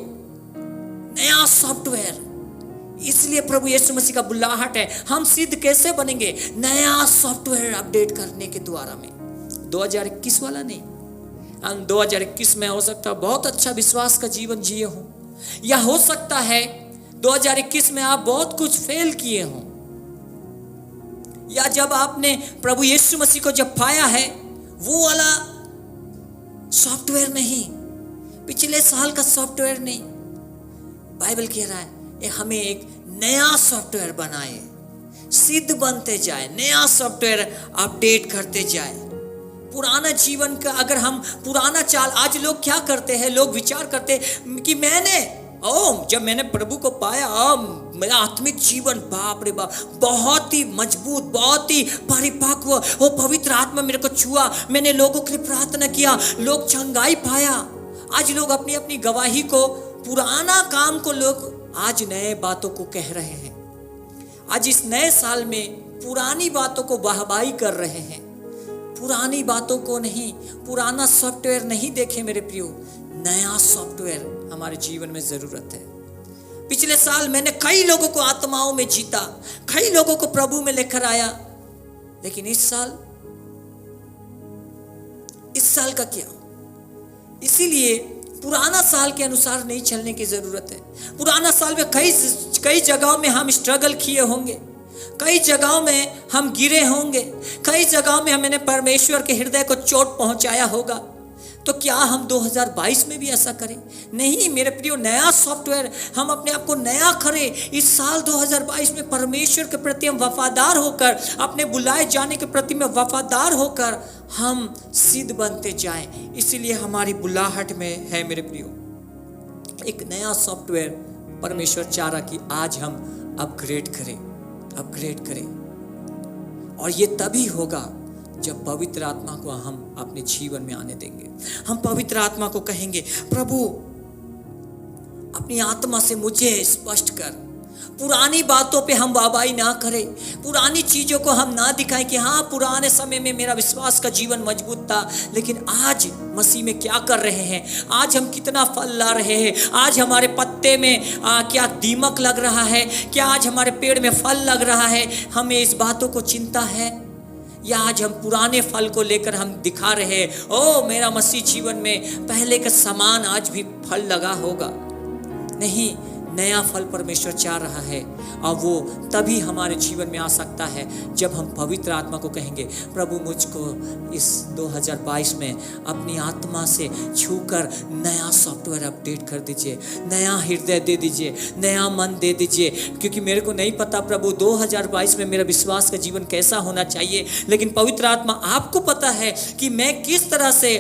नया सॉफ्टवेयर। इसलिए प्रभु यीशु मसीह का बुलाहट है, हम सिद्ध कैसे बनेंगे? नया सॉफ्टवेयर अपडेट करने के द्वारा में। 2021 वाला नहीं, हम 2021 में हो सकता है बहुत अच्छा विश्वास का जीवन जिए हो, या हो सकता है 2021 में आप बहुत कुछ फेल किए हो, या जब आपने प्रभु यीशु मसीह को जब पाया है वो वाला सॉफ्टवेयर नहीं, पिछले साल का सॉफ्टवेयर नहीं। बाइबल कह रहा है हमें एक नया सॉफ्टवेयर बनाए, सिद्ध बनते जाए, नया सॉफ्टवेयर अपडेट करते जाए। पुराना जीवन का अगर हम पुराना चाल, आज लोग क्या करते हैं, लोग विचार करते हैं कि जब मैंने प्रभु को पाया, मेरा आत्मिक जीवन बाप रे बाप बहुत ही मजबूत, बहुत ही परिपक्व, वो पवित्र आत्मा मेरे को छुआ, मैंने लोगों के लिए प्रार्थना किया, लोग चंगाई पाया। आज लोग अपनी अपनी गवाही को, पुराना काम को लोग आज नए बातों को कह रहे हैं। आज इस नए साल में पुरानी बातों को वाहवाही कर रहे हैं, पुरानी बातों को नहीं, पुराना सॉफ्टवेयर नहीं देखे मेरे प्रियो, नया सॉफ्टवेयर हमारे जीवन में जरूरत है। पिछले साल मैंने कई लोगों को आत्माओं में जीता, कई लोगों को प्रभु में लेकर आया, लेकिन इस साल का क्या? इसीलिए पुराना साल के अनुसार नहीं चलने की जरूरत है। पुराना साल में कई जगहों में हम स्ट्रगल किए होंगे, कई जगहों में हम गिरे होंगे, कई जगहों में हमने परमेश्वर के हृदय को चोट पहुंचाया होगा। तो क्या हम 2022 में भी ऐसा करें? नहीं मेरे प्रियो, नया सॉफ्टवेयर, हम अपने आप को नया करें। इस साल 2022 में परमेश्वर के प्रति हम वफादार होकर, अपने बुलाए जाने के प्रति में वफादार होकर हम सिद्ध बनते जाएं। इसीलिए हमारी बुलाहट में है मेरे प्रियो एक नया सॉफ्टवेयर। परमेश्वर चाह रहा कि आज हम अपग्रेड करें, और ये तभी होगा जब पवित्र आत्मा को हम अपने जीवन में आने देंगे। हम पवित्र आत्मा को कहेंगे, प्रभु अपनी आत्मा से मुझे स्पष्ट कर। पुरानी बातों पे हम वाहवाही ना करें, पुरानी चीजों को हम ना दिखाएं कि हाँ पुराने समय में मेरा विश्वास का जीवन मजबूत था, लेकिन आज मसीह में क्या कर रहे हैं, आज हम कितना फल ला रहे हैं, आज हमारे पत्ते में क्या दीमक लग रहा है, क्या आज हमारे पेड़ में फल लग रहा है, हमें इस बातों को चिंता है, या आज हम पुराने फल को लेकर हम दिखा रहे हैं मेरा मसीह जीवन में पहले का समान आज भी फल लगा होगा। नहीं, नया फल परमेश्वर चाह रहा है, और वो तभी हमारे जीवन में आ सकता है जब हम पवित्र आत्मा को कहेंगे, प्रभु मुझको इस 2022 में अपनी आत्मा से छूकर नया सॉफ्टवेयर अपडेट कर दीजिए, नया हृदय दे दीजिए, नया मन दे दीजिए। क्योंकि मेरे को नहीं पता प्रभु 2022 में मेरा विश्वास का जीवन कैसा होना चाहिए, लेकिन पवित्र आत्मा आपको पता है कि मैं किस तरह से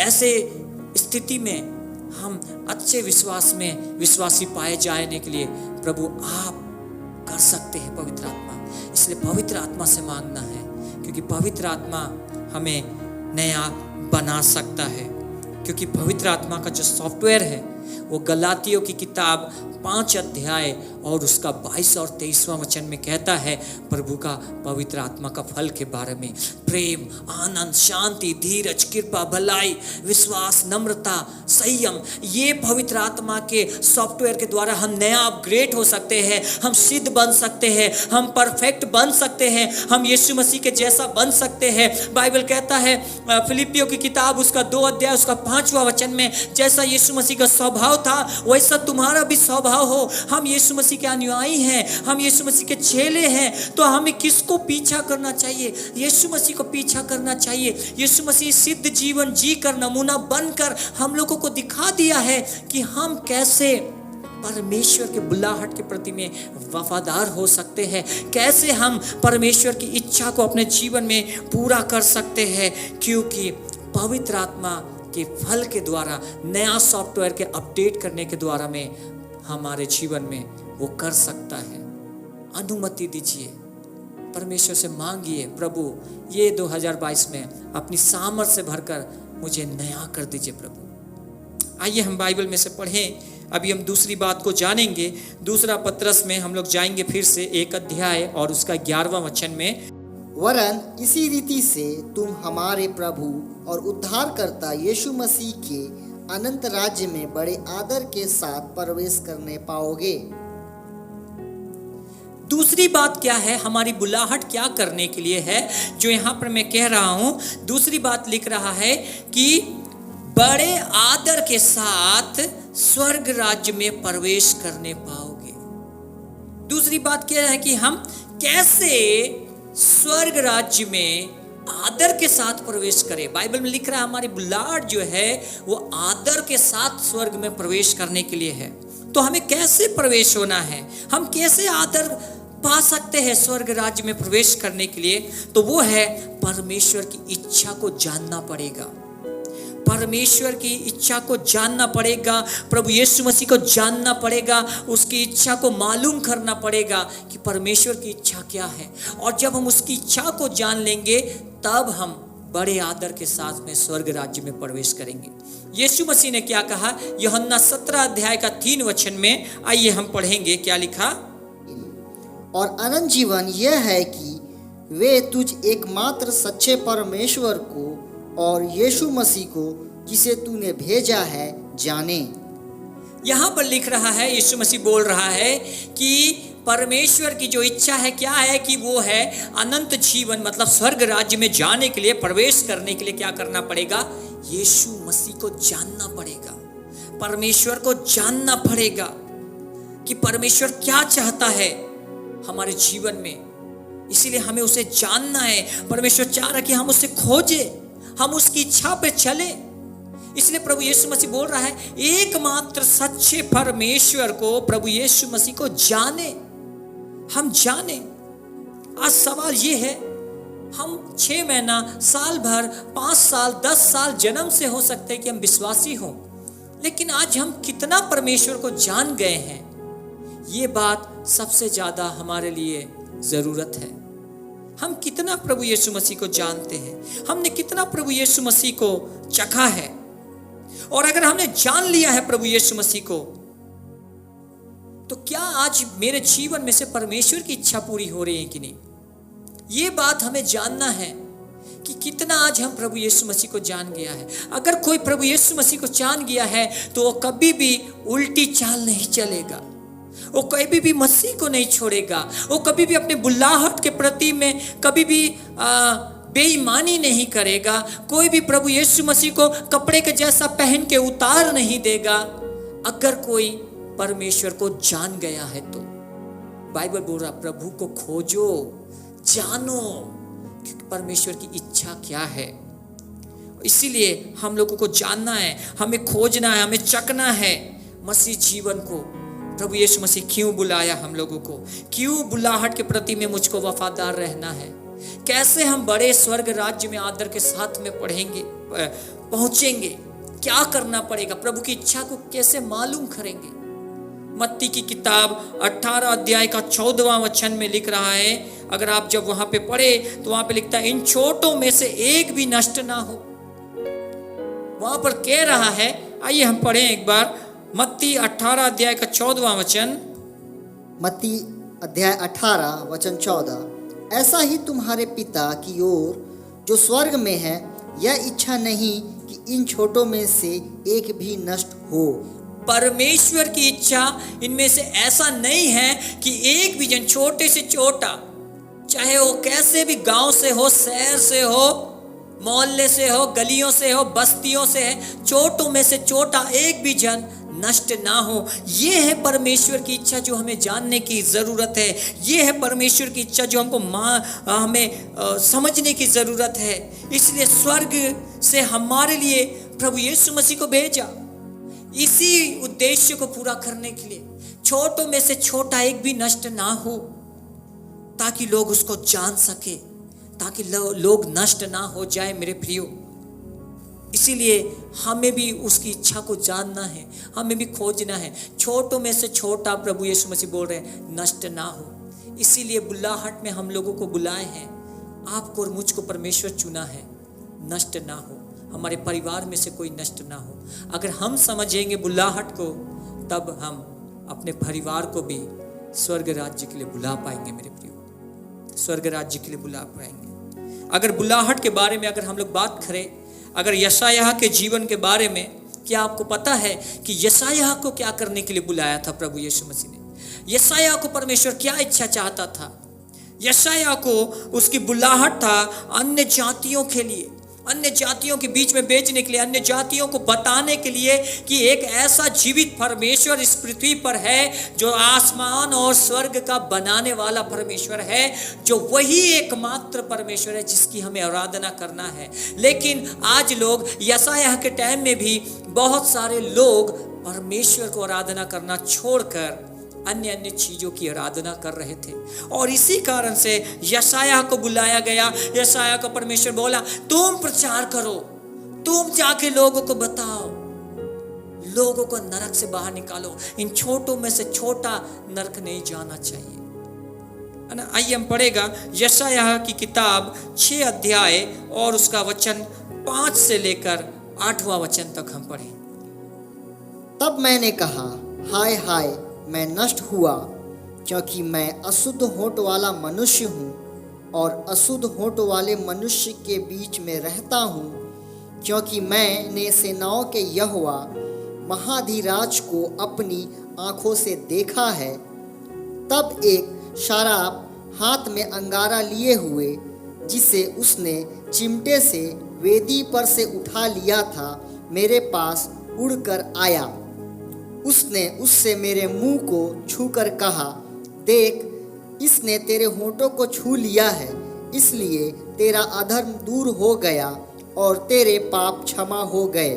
ऐसे स्थिति में हम अच्छे विश्वास में विश्वासी पाए जाने के लिए प्रभु आप कर सकते हैं पवित्र आत्मा। इसलिए पवित्र आत्मा से मांगना है, क्योंकि पवित्र आत्मा हमें नया बना सकता है। क्योंकि पवित्र आत्मा का जो सॉफ्टवेयर है वो गलातियों की किताब 5 अध्याय और उसका 22 और 23वां वचन में कहता है प्रभु का पवित्र आत्मा का फल के बारे में, प्रेम, आनंद, शांति, धीरज, कृपा, भलाई, विश्वास, नम्रता, संयम। ये पवित्र आत्मा के सॉफ्टवेयर के द्वारा हम नया अपग्रेड हो सकते हैं, हम सिद्ध बन सकते हैं, हम परफेक्ट बन सकते हैं, हम यीशु मसीह के जैसा बन सकते हैं। बाइबल कहता है फिलिपियों की किताब उसका 2 अध्याय उसका 5वां वचन में, जैसा यीशु मसीह का स्वभाव था वैसा तुम्हारा भी स्वभाव हो। हम यीशु मसीह के अनुयायी हैं, हम यीशु मसीह के चेले हैं, तो हमें किसको पीछा करना चाहिए? यीशु मसीह को पीछा करना चाहिए। यीशु मसीह सिद्ध जीवन जीकर, नमूना बनकर हम लोगों को दिखा दिया है कि हम कैसे परमेश्वर के बुलाहट के प्रति में वफादार हो सकते हैं, कैसे हम परमेश्वर की इच्छा को अपने जीवन में पूरा कर सकते हैं। क्योंकि पवित्र आत्मा के फल के द्वारा, नया सॉफ्टवेयर के अपडेट करने के द्वारा में हमारे जीवन में वो कर सकता है। अनुमति दीजिए, परमेश्वर से मांगिए, प्रभु ये 2022 में अपनी सामर्थ्य से भरकर मुझे नया कर दीजिए प्रभु। आइए हम बाइबल में से पढ़ें। अभी हम दूसरी बात को जानेंगे। दूसरा पत्रस में हम लोग जाएंगे फिर से 1 अध्याय और उसका 11वां वचन में, वरन इसी रीति से तुम हमारे प्रभु और उद्धारकर्ता यीशु मसीह के अनंत राज्य में बड़े आदर के साथ प्रवेश करने पाओगे। दूसरी बात क्या है, हमारी बुलाहट क्या करने के लिए है, जो यहाँ पर मैं कह रहा हूँ। दूसरी बात लिख रहा है कि बड़े आदर के साथ स्वर्ग राज्य में प्रवेश करने पाओगे। दूसरी बात क्या है कि हम कैसे स्वर्ग राज्य में आदर के साथ प्रवेश करें। बाइबल में लिख रहा है हमारी बुलाहट जो है वो आदर के साथ स्वर्ग में प्रवेश करने के लिए है। तो हमें कैसे प्रवेश होना है, हम कैसे आदर पा सकते हैं स्वर्ग राज्य में प्रवेश करने के लिए, तो वो है परमेश्वर की इच्छा को जानना पड़ेगा। परमेश्वर की इच्छा को जानना पड़ेगा, प्रभु यीशु मसीह को जानना पड़ेगा, उसकी इच्छा को मालूम करना पड़ेगा कि परमेश्वर की इच्छा क्या है। और जब हम उसकी इच्छा को जान लेंगे तब हम बड़े आदर के साथ में स्वर्ग राज्य में प्रवेश करेंगे। यीशु मसीह ने क्या कहा यूहन्ना 17 अध्याय का 3 वचन में, आइए हम पढ़ेंगे क्या लिखा। और अनंत जीवन यह है कि वे तुझ एकमात्र सच्चे परमेश्वर को और यीशु मसीह को जिसे तूने भेजा है जाने। यहाँ पर लिख रहा है, यीशु मसीह बोल रहा है कि परमेश्वर की जो इच्छा है क्या है कि वो है अनंत जीवन, मतलब स्वर्ग राज्य में जाने के लिए, प्रवेश करने के लिए क्या करना पड़ेगा, यीशु मसीह को जानना पड़ेगा, परमेश्वर को जानना पड़ेगा कि परमेश्वर क्या चाहता है हमारे जीवन में। इसीलिए हमें उसे जानना है। परमेश्वर चाह रहा है कि हम उसे खोजे, हम उसकी इच्छा पे चले। इसलिए प्रभु यीशु मसीह बोल रहा है एकमात्र सच्चे परमेश्वर को, प्रभु यीशु मसीह को जाने, हम जाने। आज सवाल ये है, हम 6 महीना, साल भर, 5 साल, 10 साल जन्म से हो सकते हैं कि हम विश्वासी हों, लेकिन आज हम कितना परमेश्वर को जान गए हैं, ये बात सबसे ज्यादा हमारे लिए जरूरत है। हम कितना प्रभु यीशु मसीह को जानते हैं, हमने कितना प्रभु यीशु मसीह को चखा है। और अगर हमने जान लिया है प्रभु यीशु मसीह को, तो क्या आज मेरे जीवन में से परमेश्वर की इच्छा पूरी हो रही है कि नहीं, ये बात हमें जानना है कि कितना आज हम प्रभु यीशु मसीह को जान गया है। अगर कोई प्रभु यीशु मसीह को जान गया है तो वो कभी भी उल्टी चाल नहीं चलेगा, वो कभी भी मसीह को नहीं छोड़ेगा, वो कभी भी अपने बुलाहट के प्रति में कभी भी बेईमानी नहीं करेगा, कोई भी प्रभु यीशु मसीह को कपड़े के जैसा पहन के उतार नहीं देगा। अगर कोई परमेश्वर को जान गया है तो बाइबल बोल रहा प्रभु को खोजो, जानो कि परमेश्वर की इच्छा क्या है। इसीलिए हम लोगों को जानना है, हमें खोजना है, हमें चखना है मसीह जीवन को। प्रभु यीशु मसीह क्यों बुलाया हम लोगों को, क्यों बुलाहट के प्रति में मुझको वफादार रहना है, कैसे हम बड़े स्वर्ग राज्य में आदर के साथ में पहुंचेंगे, क्या करना पड़ेगा, प्रभु की इच्छा को कैसे मालूम करेंगे। मत्ती की किताब 18 अध्याय का 14वां वचन में लिख रहा है, अगर आप जब वहां पे पढ़े तो वहां पे लिखता है इन छोटों में से एक भी नष्ट ना हो। वहां पर कह रहा है, आइए हम पढ़ें एक बार मत्ती 18 अध्याय का 14वां वचन। मत्ती अध्याय 18 वचन 14, ऐसा ही तुम्हारे पिता की ओर जो स्वर्ग में है यह इच्छा नहीं कि इन छोटों में से एक भी नष्ट हो। परमेश्वर की इच्छा इनमें से ऐसा नहीं है कि एक भी जन, छोटे से छोटा, चाहे वो कैसे भी गांव से हो, शहर से हो, मोहल्ले से हो, गलियों से हो, बस्तियों से है, छोटों में से छोटा एक भी जन नष्ट ना हो। ये है परमेश्वर की इच्छा जो हमें जानने की ज़रूरत है। ये है परमेश्वर की इच्छा जो हमको हमें समझने की ज़रूरत है। इसलिए स्वर्ग से हमारे लिए प्रभु यीशु मसीह को भेजा, इसी उद्देश्य को पूरा करने के लिए। छोटों में से छोटा एक भी नष्ट ना हो, ताकि लोग उसको जान सके, ताकि लोग नष्ट ना हो जाए मेरे प्रियो। इसीलिए हमें भी उसकी इच्छा को जानना है, हमें भी खोजना है। छोटों में से छोटा प्रभु यीशु मसीह बोल रहे हैं नष्ट ना हो। इसीलिए बुलाहट में हम लोगों को बुलाए हैं, आपको और मुझको परमेश्वर चुना है, नष्ट ना हो, हमारे परिवार में से कोई नष्ट ना हो। अगर हम समझेंगे बुलाहट को, तब हम अपने परिवार को भी स्वर्ग राज्य के लिए बुला पाएंगे मेरे प्रियो, स्वर्ग राज्य के लिए बुला पाएंगे। अगर बुलाहट के बारे में अगर हम लोग बात करें, अगर यशायाह के जीवन के बारे में, क्या आपको पता है कि यशायाह को क्या करने के लिए बुलाया था प्रभु यीशु मसीह ने? यशायाह को परमेश्वर क्या इच्छा चाहता था? यशायाह को उसकी बुलाहट था अन्य जातियों के लिए, अन्य जातियों के बीच में भेजने के लिए, अन्य जातियों को बताने के लिए कि एक ऐसा जीवित परमेश्वर इस पृथ्वी पर है जो आसमान और स्वर्ग का बनाने वाला परमेश्वर है, जो वही एकमात्र परमेश्वर है जिसकी हमें आराधना करना है। लेकिन आज लोग, यशायाह के टाइम में भी बहुत सारे लोग परमेश्वर को आराधना करना छोड़कर अन्य अन्य चीजों की आराधना कर रहे थे। और इसी कारण से यशायाह को बुलाया गया। यशायाह को परमेश्वर बोला, तुम प्रचार करो, तुम जाके लोगों को बताओ, लोगों को नरक से बाहर निकालो। इन छोटों में से छोटा नरक नहीं जाना चाहिए, है ना। आइए हम पढ़ेगा यशायाह की किताब 6 अध्याय और उसका वचन 5 से लेकर 8वां वचन तक हम पढ़ें। तब मैंने कहा, हाय हाय, मैं नष्ट हुआ, क्योंकि मैं अशुद्ध होंठ वाला मनुष्य हूँ और अशुद्ध होंठ वाले मनुष्य के बीच में रहता हूँ, क्योंकि मैंने सेनाओं के यहोवा महाधिराज को अपनी आँखों से देखा है। तब एक शराब हाथ में अंगारा लिए हुए, जिसे उसने चिमटे से वेदी पर से उठा लिया था, मेरे पास उड़कर आया। उसने उससे मेरे मुंह को छूकर कहा, देख, इसने तेरे होंठों को छू लिया है, इसलिए तेरा अधर्म दूर हो गया और तेरे पाप क्षमा हो गए।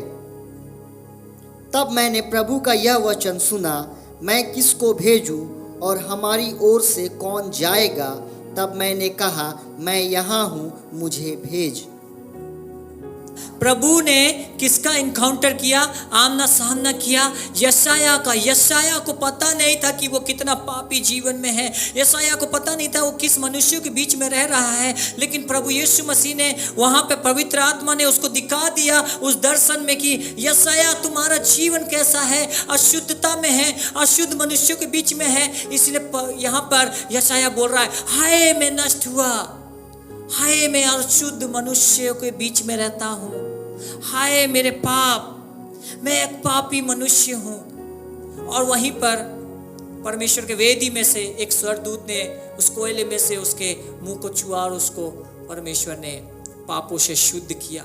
तब मैंने प्रभु का यह वचन सुना, मैं किसको भेजूं और हमारी ओर से कौन जाएगा? तब मैंने कहा, मैं यहाँ हूँ, मुझे भेज। प्रभु ने किसका इनकाउंटर किया? आमना सामना किया, यशायाह का। यशायाह को पता नहीं था कि वो कितना पापी जीवन में है। यशायाह को पता नहीं था वो किस मनुष्यों के बीच में रह रहा है। लेकिन प्रभु यीशु मसीह ने वहां पे, पवित्र आत्मा ने उसको दिखा दिया उस दर्शन में कि यशायाह, तुम्हारा जीवन कैसा है, अशुद्धता में है, अशुद्ध मनुष्यों के बीच में है। इसलिए यहाँ पर यशायाह बोल रहा है, हाय मैं नष्ट हुआ, हाय मैं अशुद्ध मनुष्यों के बीच में रहता हूँ, हाय मेरे पाप, मैं एक पापी मनुष्य हूँ। और वहीं पर परमेश्वर के वेदी में से एक स्वर्गदूत ने उस कोयले में से उसके मुंह को छुआ और उसको परमेश्वर ने पापों से शुद्ध किया।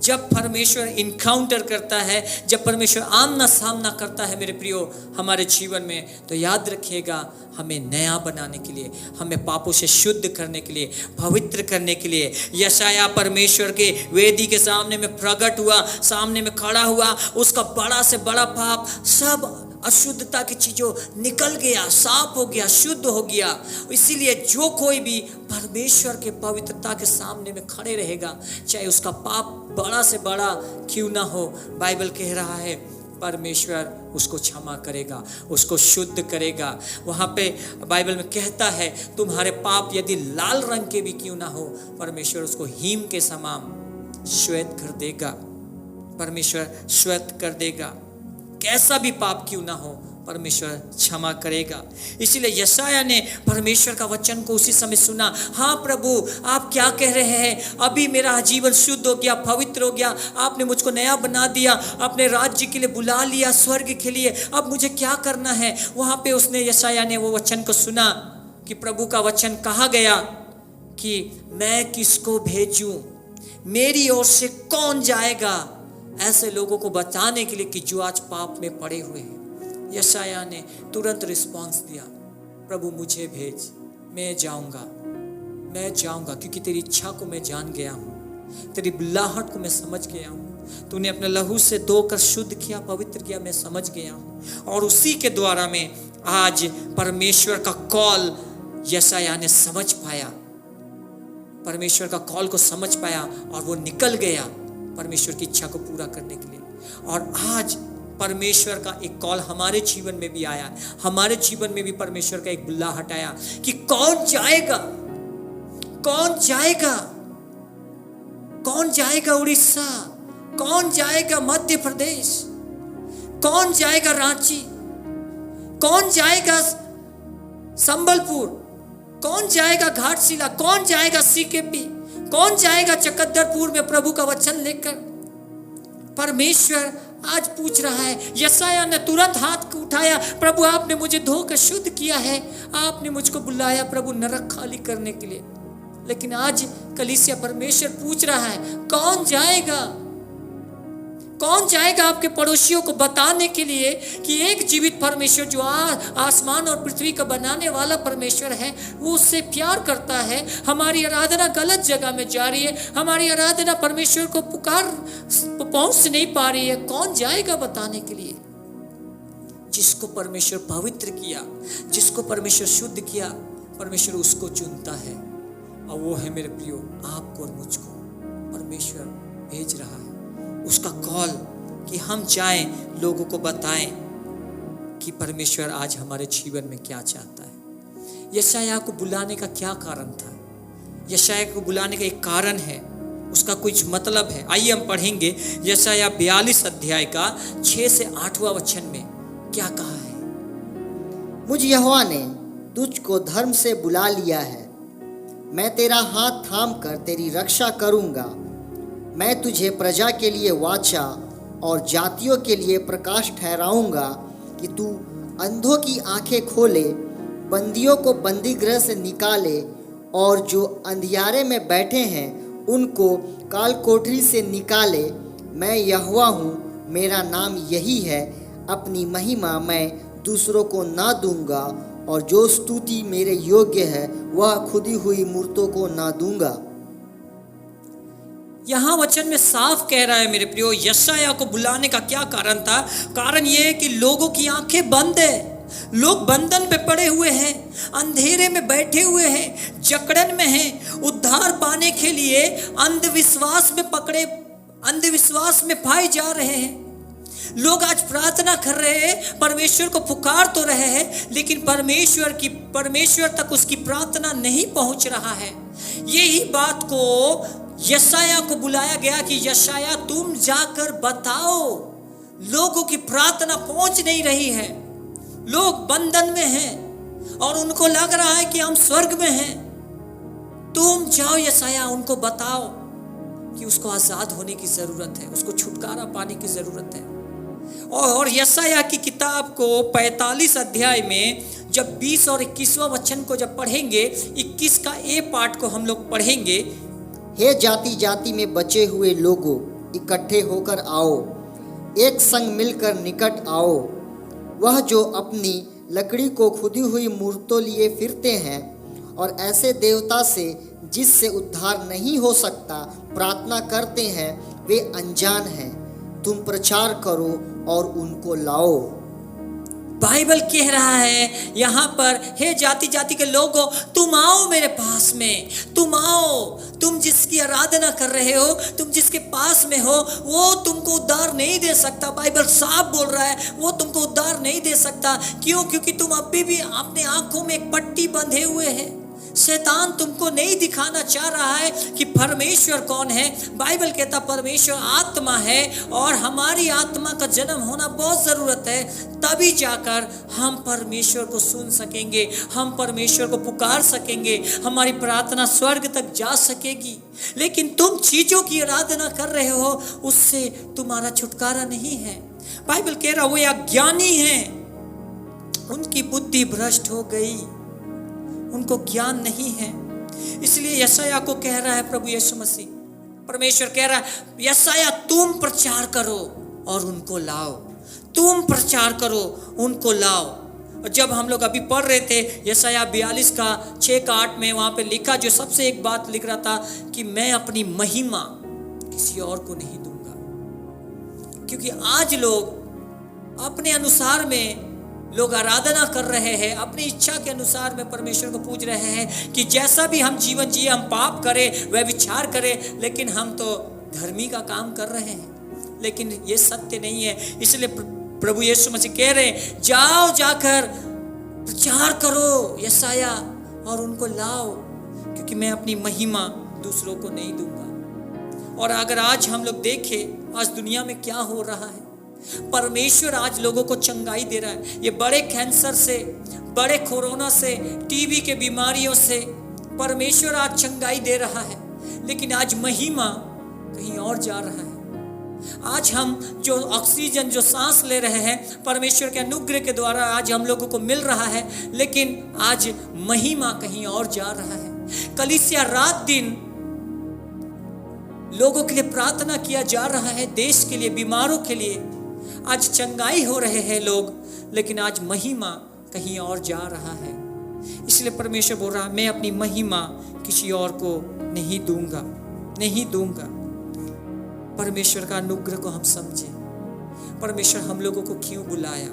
जब परमेश्वर इनकाउंटर करता है, जब परमेश्वर आमना सामना करता है मेरे प्रियो हमारे जीवन में, तो याद रखिएगा, हमें नया बनाने के लिए, हमें पापों से शुद्ध करने के लिए, पवित्र करने के लिए यशायाह परमेश्वर के वेदी के सामने में प्रकट हुआ, सामने में खड़ा हुआ। उसका बड़ा से बड़ा पाप, सब अशुद्धता की चीज़ों निकल गया, साफ हो गया, शुद्ध हो गया। इसीलिए जो कोई भी परमेश्वर के पवित्रता के सामने में खड़े रहेगा, चाहे उसका पाप बड़ा से बड़ा क्यों ना हो, बाइबल कह रहा है परमेश्वर उसको क्षमा करेगा, उसको शुद्ध करेगा। वहाँ पे बाइबल में कहता है, तुम्हारे पाप यदि लाल रंग के भी क्यों ना हो, परमेश्वर उसको हिम के समान श्वेत कर देगा। परमेश्वर श्वेत कर देगा। कैसा भी पाप क्यों ना हो, परमेश्वर क्षमा करेगा। इसीलिए यशायाह ने परमेश्वर का वचन को उसी समय सुना। हाँ प्रभु, आप क्या कह रहे हैं? अभी मेरा जीवन शुद्ध हो गया, पवित्र हो गया, आपने मुझको नया बना दिया, अपने राज्य के लिए बुला लिया, स्वर्ग के लिए। अब मुझे क्या करना है? वहाँ पे उसने, यशायाह ने वो वचन को सुना कि प्रभु का वचन कहा गया कि मैं किसको भेजूं, मेरी ओर से कौन जाएगा ऐसे लोगों को बचाने के लिए कि जो आज पाप में पड़े हुए हैं। यशायाह ने तुरंत रिस्पॉन्स दिया, प्रभु मुझे भेज, मैं जाऊंगा, क्योंकि तेरी इच्छा को मैं जान गया हूँ, तेरी बुलाहट को मैं समझ गया हूँ, तूने अपने लहू से धोकर शुद्ध किया, पवित्र किया, मैं समझ गया हूँ। और उसी के द्वारा में आज परमेश्वर का कॉल यशायाह ने समझ पाया, परमेश्वर का कॉल को समझ पाया और वो निकल गया परमेश्वर की इच्छा को पूरा करने के लिए। और आज परमेश्वर का एक कॉल हमारे जीवन में भी आया, हमारे जीवन में भी परमेश्वर का एक बुलाहट आया कि कौन जाएगा, कौन जाएगा, कौन जाएगा उड़ीसा, कौन जाएगा मध्य प्रदेश, कौन जाएगा रांची, कौन जाएगा संबलपुर, कौन जाएगा घाटशिला, कौन जाएगा सीकेपी, कौन जाएगा चकद्दरपुर में प्रभु का वचन लेकर। परमेश्वर आज पूछ रहा है। यशायाह ने तुरंत हाथ उठाया, प्रभु आपने मुझे धोकर शुद्ध किया है, आपने मुझको बुलाया प्रभु नरक खाली करने के लिए। लेकिन आज कलीसिया परमेश्वर पूछ रहा है, कौन जाएगा, कौन जाएगा आपके पड़ोसियों को बताने के लिए कि एक जीवित परमेश्वर जो आसमान और पृथ्वी का बनाने वाला परमेश्वर है, वो उससे प्यार करता है। हमारी आराधना गलत जगह में जा रही है, हमारी आराधना परमेश्वर को पहुंच नहीं पा रही है, कौन जाएगा बताने के लिए? जिसको परमेश्वर पवित्र किया, जिसको परमेश्वर शुद्ध किया, परमेश्वर उसको चुनता है। और वो है मेरे प्रियो आपको और मुझको परमेश्वर भेज रहा है। उसका कॉल कि हम जाएं, लोगों को बताएं कि परमेश्वर आज हमारे जीवन में क्या चाहता है। यशायाह को बुलाने का क्या कारण था? यशायाह को बुलाने का एक कारण है, उसका कुछ मतलब है। आइए हम पढ़ेंगे यशायाह 42 अध्याय का 6 से 8वां वचन में क्या कहा है। मुझ यहोवा ने तुझको धर्म से बुला लिया है, मैं तेरा हाथ थाम कर तेरी रक्षा करूंगा। मैं तुझे प्रजा के लिए वाचा और जातियों के लिए प्रकाश ठहराऊंगा कि तू अंधों की आंखें खोले, बंदियों को बंदीगृह से निकाले और जो अंधियारे में बैठे हैं उनको काल कोठरी से निकाले। मैं यहोवा हूँ, मेरा नाम यही है। अपनी महिमा मैं दूसरों को ना दूंगा और जो स्तुति मेरे योग्य है वह खुदी हुई मूर्तों को ना दूंगा। यहाँ वचन में साफ कह रहा है मेरे प्रियो, यशायाह को बुलाने का क्या कारण था? कारण यह है कि लोगों की आंखें बंद है, लोग बंधन पे पड़े हुए हैं, अंधेरे में बैठे हुए हैं, जकड़न में हैं, उद्धार पाने के लिए अंधविश्वास में पाए जा रहे हैं। लोग आज प्रार्थना कर रहे हैं, परमेश्वर को पुकार तो रहे हैं, लेकिन परमेश्वर तक उसकी प्रार्थना नहीं पहुंच रहा है। यही बात को यशायाह को बुलाया गया कि यशायाह तुम जाकर बताओ, लोगों की प्रार्थना पहुंच नहीं रही है, लोग बंधन में हैं और उनको लग रहा है कि हम स्वर्ग में हैं। तुम जाओ यशायाह, उनको बताओ कि उसको आजाद होने की जरूरत है, उसको छुटकारा पाने की जरूरत है। और यशायाह की किताब को 45 अध्याय में जब 20 और 21वां वचन को जब पढ़ेंगे, 21 का ए पार्ट को हम लोग पढ़ेंगे। हे जाति जाति में बचे हुए लोगों, इकट्ठे होकर आओ, एक संग मिलकर निकट आओ। वह जो अपनी लकड़ी को खुदी हुई मूर्तों लिए फिरते हैं और ऐसे देवता से जिससे उद्धार नहीं हो सकता प्रार्थना करते हैं, वे अनजान हैं। तुम प्रचार करो और उनको लाओ। बाइबल कह रहा है यहाँ पर, हे जाति जाति के लोगों, तुम आओ मेरे पास में, तुम आओ। तुम जिसकी आराधना कर रहे हो, तुम जिसके पास में हो, वो तुमको उद्धार नहीं दे सकता। बाइबल साफ बोल रहा है, वो तुमको उद्धार नहीं दे सकता। क्यों? क्योंकि तुम अभी भी अपने आंखों में एक पट्टी बंधे हुए हैं। शैतान तुमको नहीं दिखाना चाह रहा है कि परमेश्वर कौन है। बाइबल कहता परमेश्वर आत्मा है और हमारी आत्मा का जन्म होना बहुत ज़रूरत है, तभी जाकर हम परमेश्वर को सुन सकेंगे, हम परमेश्वर को पुकार सकेंगे, हमारी प्रार्थना स्वर्ग तक जा सकेगी। लेकिन तुम चीज़ों की आराधना कर रहे हो, उससे तुम्हारा छुटकारा नहीं है। बाइबल कह रहा वो अज्ञानी हैं, उनकी बुद्धि भ्रष्ट हो गई, उनको ज्ञान नहीं है। इसलिए यशायाह को कह रहा है प्रभु यीशु मसीह, परमेश्वर कह रहा है यशायाह तुम प्रचार करो और उनको लाओ, तुम प्रचार करो उनको लाओ। और जब हम लोग अभी पढ़ रहे थे यशायाह 42 का 6 का 8 में, वहाँ पे लिखा, जो सबसे एक बात लिख रहा था कि मैं अपनी महिमा किसी और को नहीं दूंगा। क्योंकि आज लोग अपने अनुसार में लोग आराधना कर रहे हैं, अपनी इच्छा के अनुसार में परमेश्वर को पूज रहे हैं कि जैसा भी हम जीवन जिए, हम पाप करें, वह विचार करें, लेकिन हम तो धर्मी का काम कर रहे हैं। लेकिन ये सत्य नहीं है। इसलिए प्रभु यीशु मसीह कह रहे हैं जाओ, जाकर प्रचार करो यशायाह और उनको लाओ, क्योंकि मैं अपनी महिमा दूसरों को नहीं दूंगा। और अगर आज हम लोग देखें आज दुनिया में क्या हो रहा है, परमेश्वर आज लोगों को चंगाई दे रहा है। ये बड़े कैंसर से, बड़े कोरोना से, टीबी के बीमारियों से परमेश्वर आज चंगाई दे रहा है, लेकिन आज महिमा कहीं और जा रहा है। आज हम जो ऑक्सीजन, जो सांस ले रहे हैं, परमेश्वर के अनुग्रह के द्वारा आज हम लोगों को मिल रहा है, लेकिन आज महिमा कहीं और जा रहा है। कलीसिया रात दिन लोगों के लिए प्रार्थना किया जा रहा है, देश के लिए, बीमारों के लिए। आज चंगाई हो रहे हैं लोग, लेकिन आज महिमा कहीं और जा रहा है। इसलिए परमेश्वर बोल रहा है मैं अपनी महिमा किसी और को नहीं दूंगा, नहीं दूंगा। परमेश्वर का अनुग्रह को हम समझें, परमेश्वर हम लोगों को क्यों बुलाया।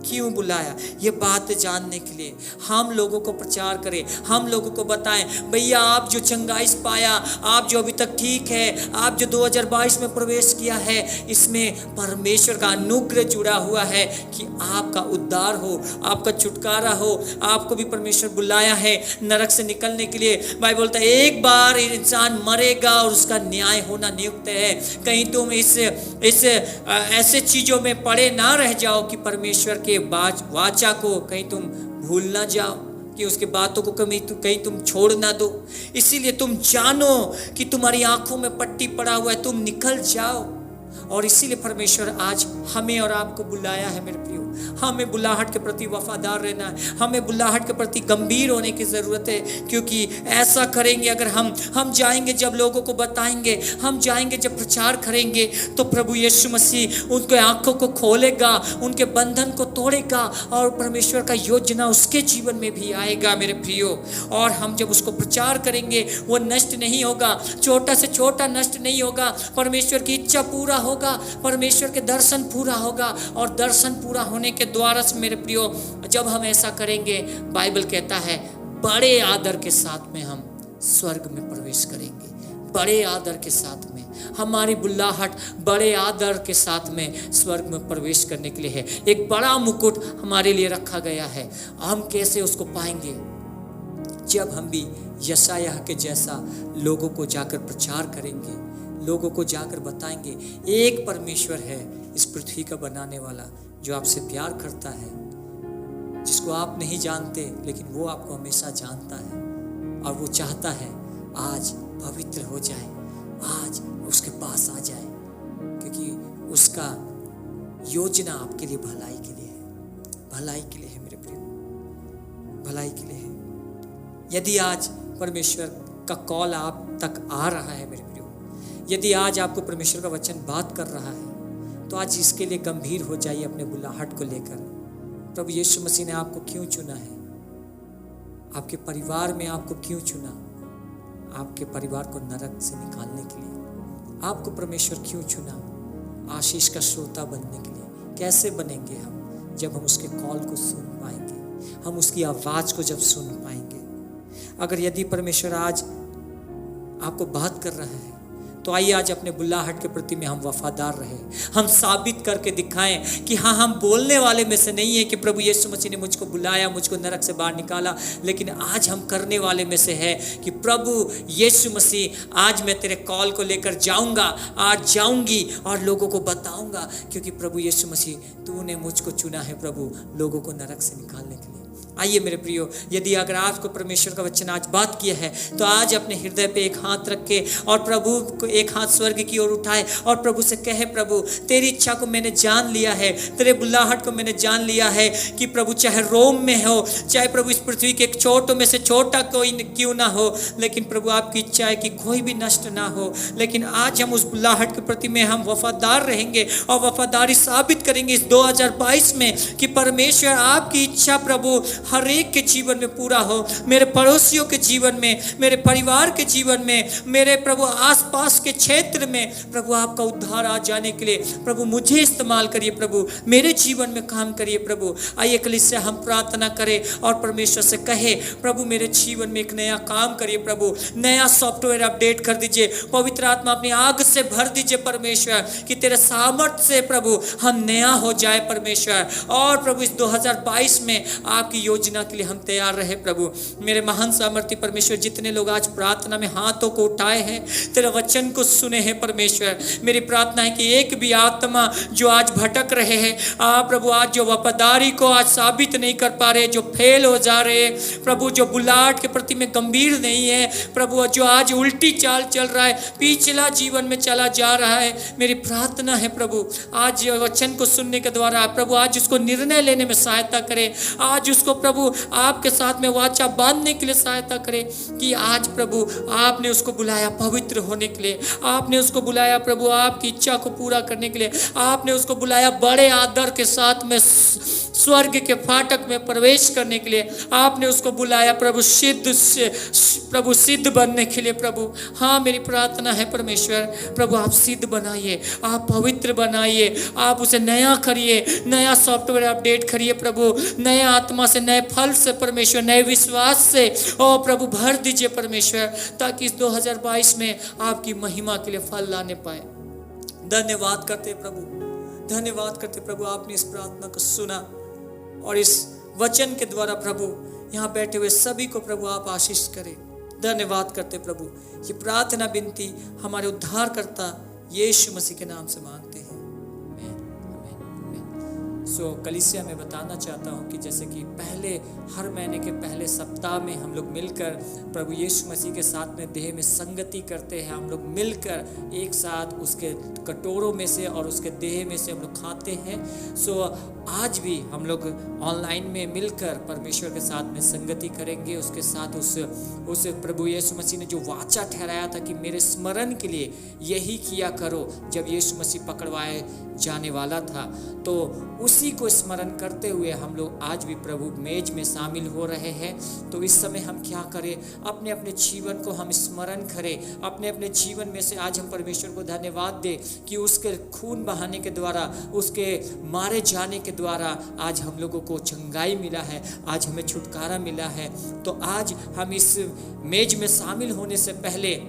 क्यों बुलाया? ये बात जानने के लिए हम लोगों को प्रचार करें, हम लोगों को बताएं, भैया आप जो चंगाइश पाया, आप जो अभी तक ठीक है, आप जो 2022 में प्रवेश किया है, इसमें परमेश्वर का अनुग्रह जुड़ा हुआ है कि आपका उद्धार हो, आपका छुटकारा हो। आपको भी परमेश्वर बुलाया है नरक से निकलने के लिए। बाइबल बोलता है एक बार इंसान मरेगा और उसका न्याय होना नियुक्त है। कहीं तुम इस ऐसे चीजों में पड़े ना रह जाओ कि परमेश्वर के वाचा को कहीं तुम भूल ना जाओ, कि उसके बातों को कहीं तुम छोड़ ना दो। इसीलिए तुम जानो कि तुम्हारी आंखों में पट्टी पड़ा हुआ है, तुम निकल जाओ। और इसीलिए परमेश्वर आज हमें और आपको बुलाया है मेरे प्रियो। हमें बुलाहट के प्रति वफादार रहना है, हमें बुलाहट के प्रति गंभीर होने की ज़रूरत है, क्योंकि ऐसा करेंगे अगर हम जाएंगे, जब लोगों को बताएंगे, हम जाएंगे जब प्रचार करेंगे, तो प्रभु यीशु मसीह उनके आंखों को खोलेगा, उनके बंधन को तोड़ेगा और परमेश्वर का योजना उसके जीवन में भी आएगा मेरे प्रियो। और हम जब उसको प्रचार करेंगे वो नष्ट नहीं होगा, छोटा से छोटा नष्ट नहीं होगा, परमेश्वर की इच्छा पूरा होगा, परमेश्वर के दर्शन पूरा होगा। और दर्शन पूरा होने के द्वारा से मेरे प्रियो जब हम ऐसा करेंगे, बाइबल कहता है बड़े आदर के साथ में हम स्वर्ग में प्रवेश करेंगे। बड़े आदर के साथ में हमारी बुलाहट बड़े आदर के साथ में स्वर्ग में प्रवेश करने के लिए है। एक बड़ा मुकुट हमारे लिए रखा गया है। हम कैसे उसको पाएंगे? जब हम भी यशायाह के जैसा लोगों को जाकर प्रचार करेंगे, लोगों को जाकर बताएंगे एक परमेश्वर है इस पृथ्वी का बनाने वाला, जो आपसे प्यार करता है, जिसको आप नहीं जानते लेकिन वो आपको हमेशा जानता है। और वो चाहता है आज पवित्र हो जाए, आज उसके पास आ जाए, क्योंकि उसका योजना आपके लिए भलाई के लिए है। भलाई के लिए है मेरे प्रिय, भलाई के लिए है। यदि आज परमेश्वर का कॉल आप तक आ रहा है मेरे प्रियो, यदि आज आपको परमेश्वर का वचन बात कर रहा है, तो आज इसके लिए गंभीर हो जाइए अपने बुलाहट को लेकर। प्रभु यीशु मसीह ने आपको क्यों चुना है? आपके परिवार में आपको क्यों चुना? आपके परिवार को नरक से निकालने के लिए आपको परमेश्वर क्यों चुना? आशीष का श्रोता बनने के लिए। कैसे बनेंगे हम? जब हम उसके कॉल को सुन पाएंगे, हम उसकी आवाज़ को जब सुन पाएंगे। अगर यदि परमेश्वर आज आपको बात कर रहा है, तो आइए आज अपने बुलाहट के प्रति में हम वफादार रहे। हम साबित करके दिखाएं कि हाँ, हम बोलने वाले में से नहीं है कि प्रभु यीशु मसीह ने मुझको बुलाया, मुझको नरक से बाहर निकाला, लेकिन आज हम करने वाले में से है कि प्रभु यीशु मसीह आज मैं तेरे कॉल को लेकर जाऊंगा, आज जाऊंगी और लोगों को बताऊंगा, क्योंकि प्रभु यीशु मसीह तूने मुझको चुना है प्रभु लोगों को नरक से निकालने के लिए। आइए मेरे प्रियो, यदि अगर आपको परमेश्वर का वचन आज बात किया है, तो आज अपने हृदय पे एक हाथ रख के और प्रभु को एक हाथ स्वर्ग की ओर उठाए और प्रभु से कहे, प्रभु तेरी इच्छा को मैंने जान लिया है, तेरे बुलाहट को मैंने जान लिया है कि प्रभु चाहे रोम में हो, चाहे प्रभु इस पृथ्वी के एक छोटों में से छोटा कोई क्यों ना हो, लेकिन प्रभु आपकी इच्छा है कि कोई भी नष्ट ना हो। लेकिन आज हम उस बुलाहट के प्रति में हम वफादार रहेंगे और वफादारी साबित करेंगे इस 2022 में कि परमेश्वर आपकी इच्छा प्रभु हर एक के जीवन में पूरा हो, मेरे पड़ोसियों के जीवन में, मेरे परिवार के जीवन में, मेरे प्रभु आसपास के क्षेत्र में प्रभु आपका उद्धार आ जाने के लिए प्रभु मुझे इस्तेमाल करिए, प्रभु मेरे जीवन में काम करिए प्रभु। आइए कलीसिया हम प्रार्थना करें और परमेश्वर से कहे, प्रभु मेरे जीवन में एक नया काम करिए प्रभु, नया सॉफ्टवेयर अपडेट कर दीजिए, पवित्र आत्मा अपनी आग से भर दीजिए परमेश्वर, कि तेरे सामर्थ्य से प्रभु हम नया हो जाए परमेश्वर। और प्रभु इस 2022 में आपकी योजना के लिए हम तैयार रहे प्रभु। मेरे महान सामर्थ्य परमेश्वर, जितने लोग आज प्रार्थना में हाथों को उठाए हैं, तेरे वचन को सुने हैं परमेश्वर, मेरी प्रार्थना है कि एक भी आत्मा जो आज भटक रहे हैं, प्रभु आज जो वफादारी को आज साबित नहीं कर पा रहे, जो फेल हो जा रहे हैं प्रभु, जो बुलाहट के प्रति में गंभीर नहीं है प्रभु, जो आज उल्टी चाल चल रहा है, पिछला जीवन में चला जा रहा है, मेरी प्रार्थना है प्रभु आज वचन को सुनने के द्वारा प्रभु आज उसको निर्णय लेने में सहायता करे, आज उसको प्रभु आपके साथ में वाचा बांधने के लिए सहायता करे कि आज प्रभु आपने उसको बुलाया पवित्र होने के लिए, आपने उसको बुलाया प्रभु आपकी इच्छा को पूरा करने के लिए, आपने उसको बुलाया बड़े आदर के साथ में स्वर्ग के फाटक में प्रवेश करने के लिए आपने उसको बुलाया प्रभु, प्रभु सिद्ध बनने के लिए प्रभु। हाँ, मेरी प्रार्थना है परमेश्वर, प्रभु आप सिद्ध बनाइए, आप पवित्र बनाइए, आप उसे नया करिए, नया सॉफ्टवेयर अपडेट करिए प्रभु, नए आत्मा से, नए फल से परमेश्वर, नए विश्वास से ओ प्रभु भर दीजिए परमेश्वर, ताकि इस 2022 में आपकी महिमा के लिए फल लाने पाए। धन्यवाद करते प्रभु, धन्यवाद करते प्रभु, आपने इस प्रार्थना को सुना और इस वचन के द्वारा प्रभु यहाँ बैठे हुए सभी को प्रभु आप आशीष करें। धन्यवाद करते प्रभु, ये प्रार्थना विनती हमारे उद्धारकर्ता यीशु मसीह के नाम से मांगते हैं, आमीन। सो कलीसिया में बताना चाहता हूँ कि जैसे कि पहले हर महीने के पहले सप्ताह में हम लोग मिलकर प्रभु यीशु मसीह के साथ में देह में संगति करते हैं, हम लोग मिलकर एक साथ उसके कटोरों में से और उसके देह में से हम लोग खाते हैं। सो आज भी हम लोग ऑनलाइन में मिलकर परमेश्वर के साथ में संगति करेंगे, उसके साथ उस प्रभु यीशु मसीह ने जो वाचा ठहराया था कि मेरे स्मरण के लिए यही किया करो जब यीशु मसीह पकड़वाए जाने वाला था, तो उसी को स्मरण करते हुए हम लोग आज भी प्रभु मेज में शामिल हो रहे हैं। तो इस समय हम क्या करें, अपने अपने जीवन को हम स्मरण करें, अपने अपने जीवन में से आज हम परमेश्वर को धन्यवाद दें कि उसके खून बहाने के द्वारा, उसके मारे जाने के द्वारा आज हम लोगों को चंगाई मिला है, आज हमें छुटकारा मिला है। तो आज हम इस मेज में शामिल होने से पहले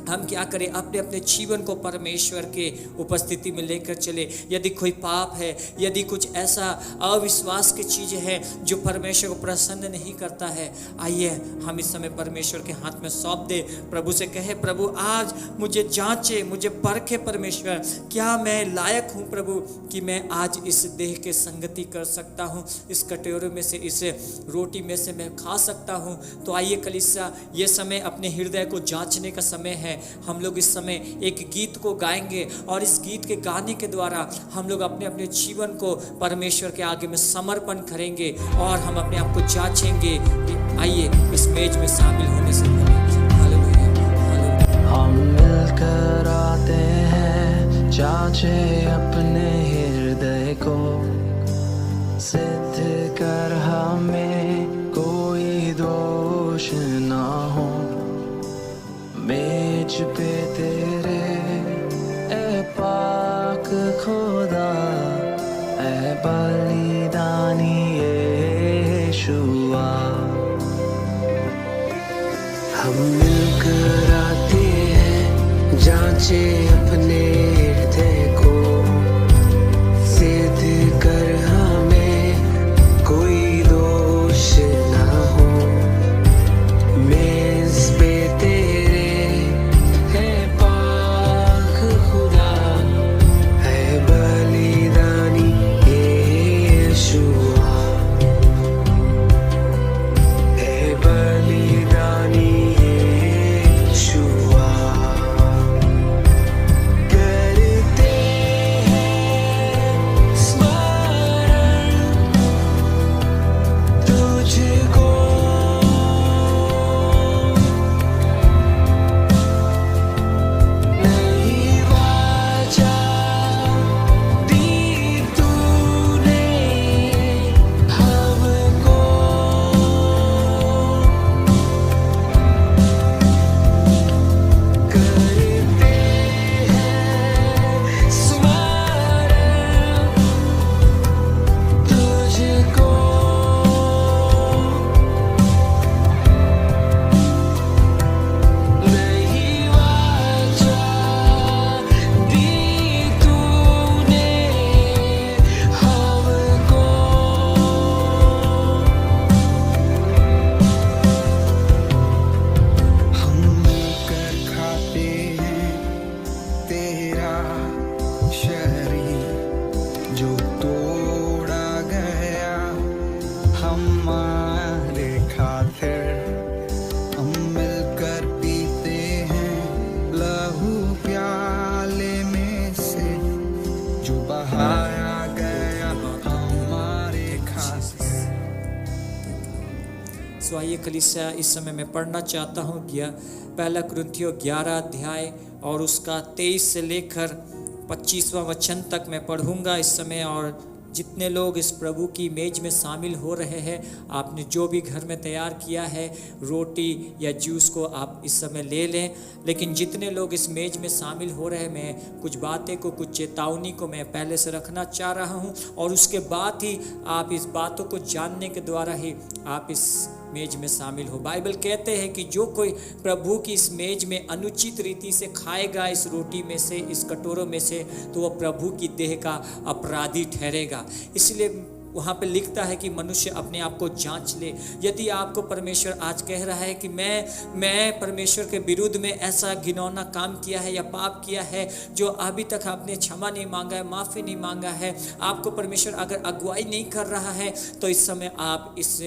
हम क्या करें, अपने अपने जीवन को परमेश्वर के उपस्थिति में लेकर चले। यदि कोई पाप है, यदि कुछ ऐसा अविश्वास की चीज़ें हैं जो परमेश्वर को प्रसन्न नहीं करता है, आइए हम इस समय परमेश्वर के हाथ में सौंप दे, प्रभु से कहे प्रभु आज मुझे जांचे, मुझे परखे परमेश्वर, क्या मैं लायक हूँ प्रभु कि मैं आज इस देह के संगति कर सकता हूँ, इस कटोरे में से, इस रोटी में से मैं खा सकता हूँ। तो आइए कलीसिया, ये समय अपने हृदय को जांचने का समय है। हम लोग इस समय एक गीत को गाएंगे और इस गीत के गाने के द्वारा हम लोग अपने अपने जीवन को परमेश्वर के आगे में समर्पण करेंगे और हम अपने आप को जांचेंगे। आइए इस मेज में शामिल होने से पहले हालेलुया, हम मिलकर आते हैं, जांचे अपने हृदय को, सिद्ध कर हमें कोई दोष ना हो। मेज पे तेरे ए पाक खुदा, ए बलिदानी यीशुआ, हम मिलकर आते हैं, जांचे अपने हृदय को, सिद्ध कर हमें कोई दोष ना हो। मेज पे सो आइए कलीसिया, इस समय मैं पढ़ना चाहता हूँ पहला कुरिन्थियों 11 अध्याय और उसका 23 से लेकर 25वां वचन तक मैं पढ़ूंगा इस समय। और जितने लोग इस प्रभु की मेज में शामिल हो रहे हैं, आपने जो भी घर में तैयार किया है रोटी या जूस को आप इस समय ले लें। लेकिन जितने लोग इस मेज में शामिल हो रहे हैं, मैं कुछ बातें को, कुछ चेतावनी को मैं पहले से रखना चाह रहा हूं, और उसके बाद ही आप इस बातों को जानने के द्वारा ही आप इस मेज में शामिल हो। बाइबल कहते हैं कि जो कोई प्रभु की इस मेज में अनुचित रीति से खाएगा, इस रोटी में से, इस कटोरों में से, तो वह प्रभु की देह का अपराधी ठहरेगा। इसलिए वहाँ पे लिखता है कि मनुष्य अपने आप को जांच ले। यदि आपको परमेश्वर आज कह रहा है कि मैं परमेश्वर के विरुद्ध में ऐसा घिनौना काम किया है या पाप किया है जो अभी तक आपने क्षमा नहीं मांगा है, माफ़ी नहीं मांगा है, आपको परमेश्वर अगर अगुवाई नहीं कर रहा है, तो इस समय आप इस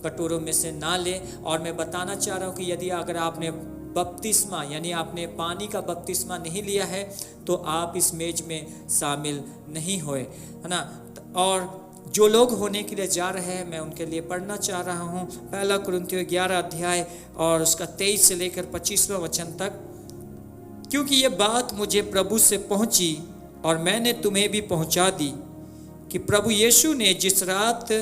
कटोरों में से ना लें। और मैं बताना चाह रहा हूँ कि यदि अगर आपने बपतिस्मा यानी आपने पानी का बपतिस्मा नहीं लिया है, तो आप इस मेज में शामिल नहीं होए, है ना। और जो लोग होने के लिए जा रहे हैं, मैं उनके लिए पढ़ना चाह रहा हूँ 1 कुरिन्थियों 11 अध्याय और उसका 23 से लेकर 25वां वचन तक। क्योंकि ये बात मुझे प्रभु से पहुँची और मैंने तुम्हें भी पहुँचा दी कि प्रभु यीशु ने जिस रात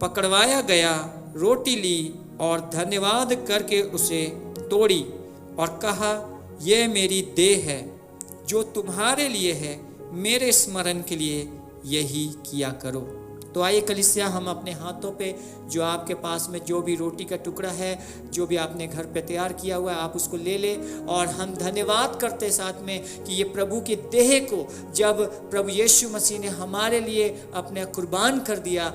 पकड़वाया गया रोटी ली और धन्यवाद करके उसे तोड़ी और कहा, यह मेरी देह है जो तुम्हारे लिए है, मेरे स्मरण के लिए यही किया करो। तो आइए कलीसिया, हम अपने हाथों पे जो आपके पास में जो भी रोटी का टुकड़ा है, जो भी आपने घर पे तैयार किया हुआ है, आप उसको ले ले और हम धन्यवाद करते साथ में कि ये प्रभु की देह को जब प्रभु यीशु मसीह ने हमारे लिए अपने कुर्बान कर दिया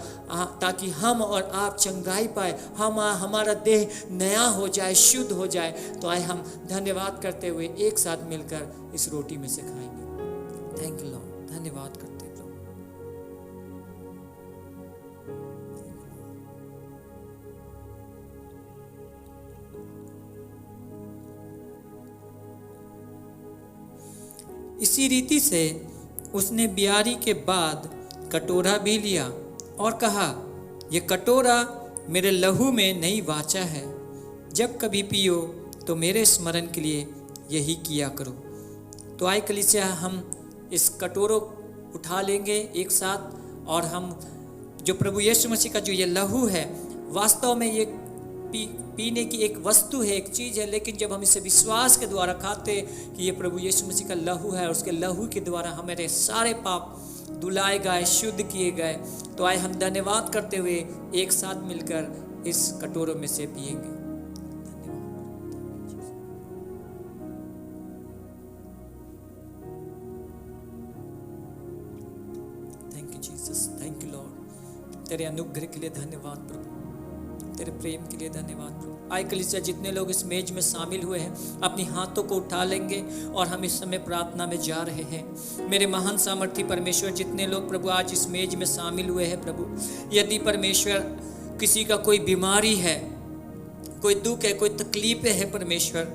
ताकि हम और आप चंगाई पाए, हमारा देह नया हो जाए, शुद्ध हो जाए, तो आइए हम धन्यवाद करते हुए एक साथ मिलकर इस रोटी में से खाएंगे। थैंक यू लॉर्ड, धन्यवाद करते हैं। इसी रीति से उसने बियारी के बाद कटोरा भी लिया और कहा, यह कटोरा मेरे लहू में नई वाचा है, जब कभी पियो तो मेरे स्मरण के लिए यही किया करो। तो आइए कलीसिया, हम इस कटोरों उठा लेंगे एक साथ और हम जो प्रभु यीशु मसीह का जो ये लहू है, वास्तव में ये पीने की एक वस्तु है, एक चीज़ है, लेकिन जब हम इसे विश्वास के द्वारा खाते कि ये प्रभु यीशु मसीह का लहू है और उसके लहू के द्वारा हमारे सारे पाप धुलाए गए, शुद्ध किए गए, तो आए हम धन्यवाद करते हुए एक साथ मिलकर इस कटोरों में से पिएंगे। Thank you Jesus, thank you Lord. तेरे अनुग्रह के लिए धन्यवाद प्रभु, तेरे प्रेम के लिए धन्यवाद प्रभु। आए कलीसिया, जितने लोग इस मेज में शामिल हुए हैं अपनी हाथों को उठा लेंगे और हम इस समय प्रार्थना में जा रहे हैं। मेरे महान सामर्थी परमेश्वर, जितने लोग प्रभु आज इस मेज में शामिल हुए हैं प्रभु, यदि परमेश्वर किसी का कोई बीमारी है, कोई दुख है, कोई तकलीफ है परमेश्वर,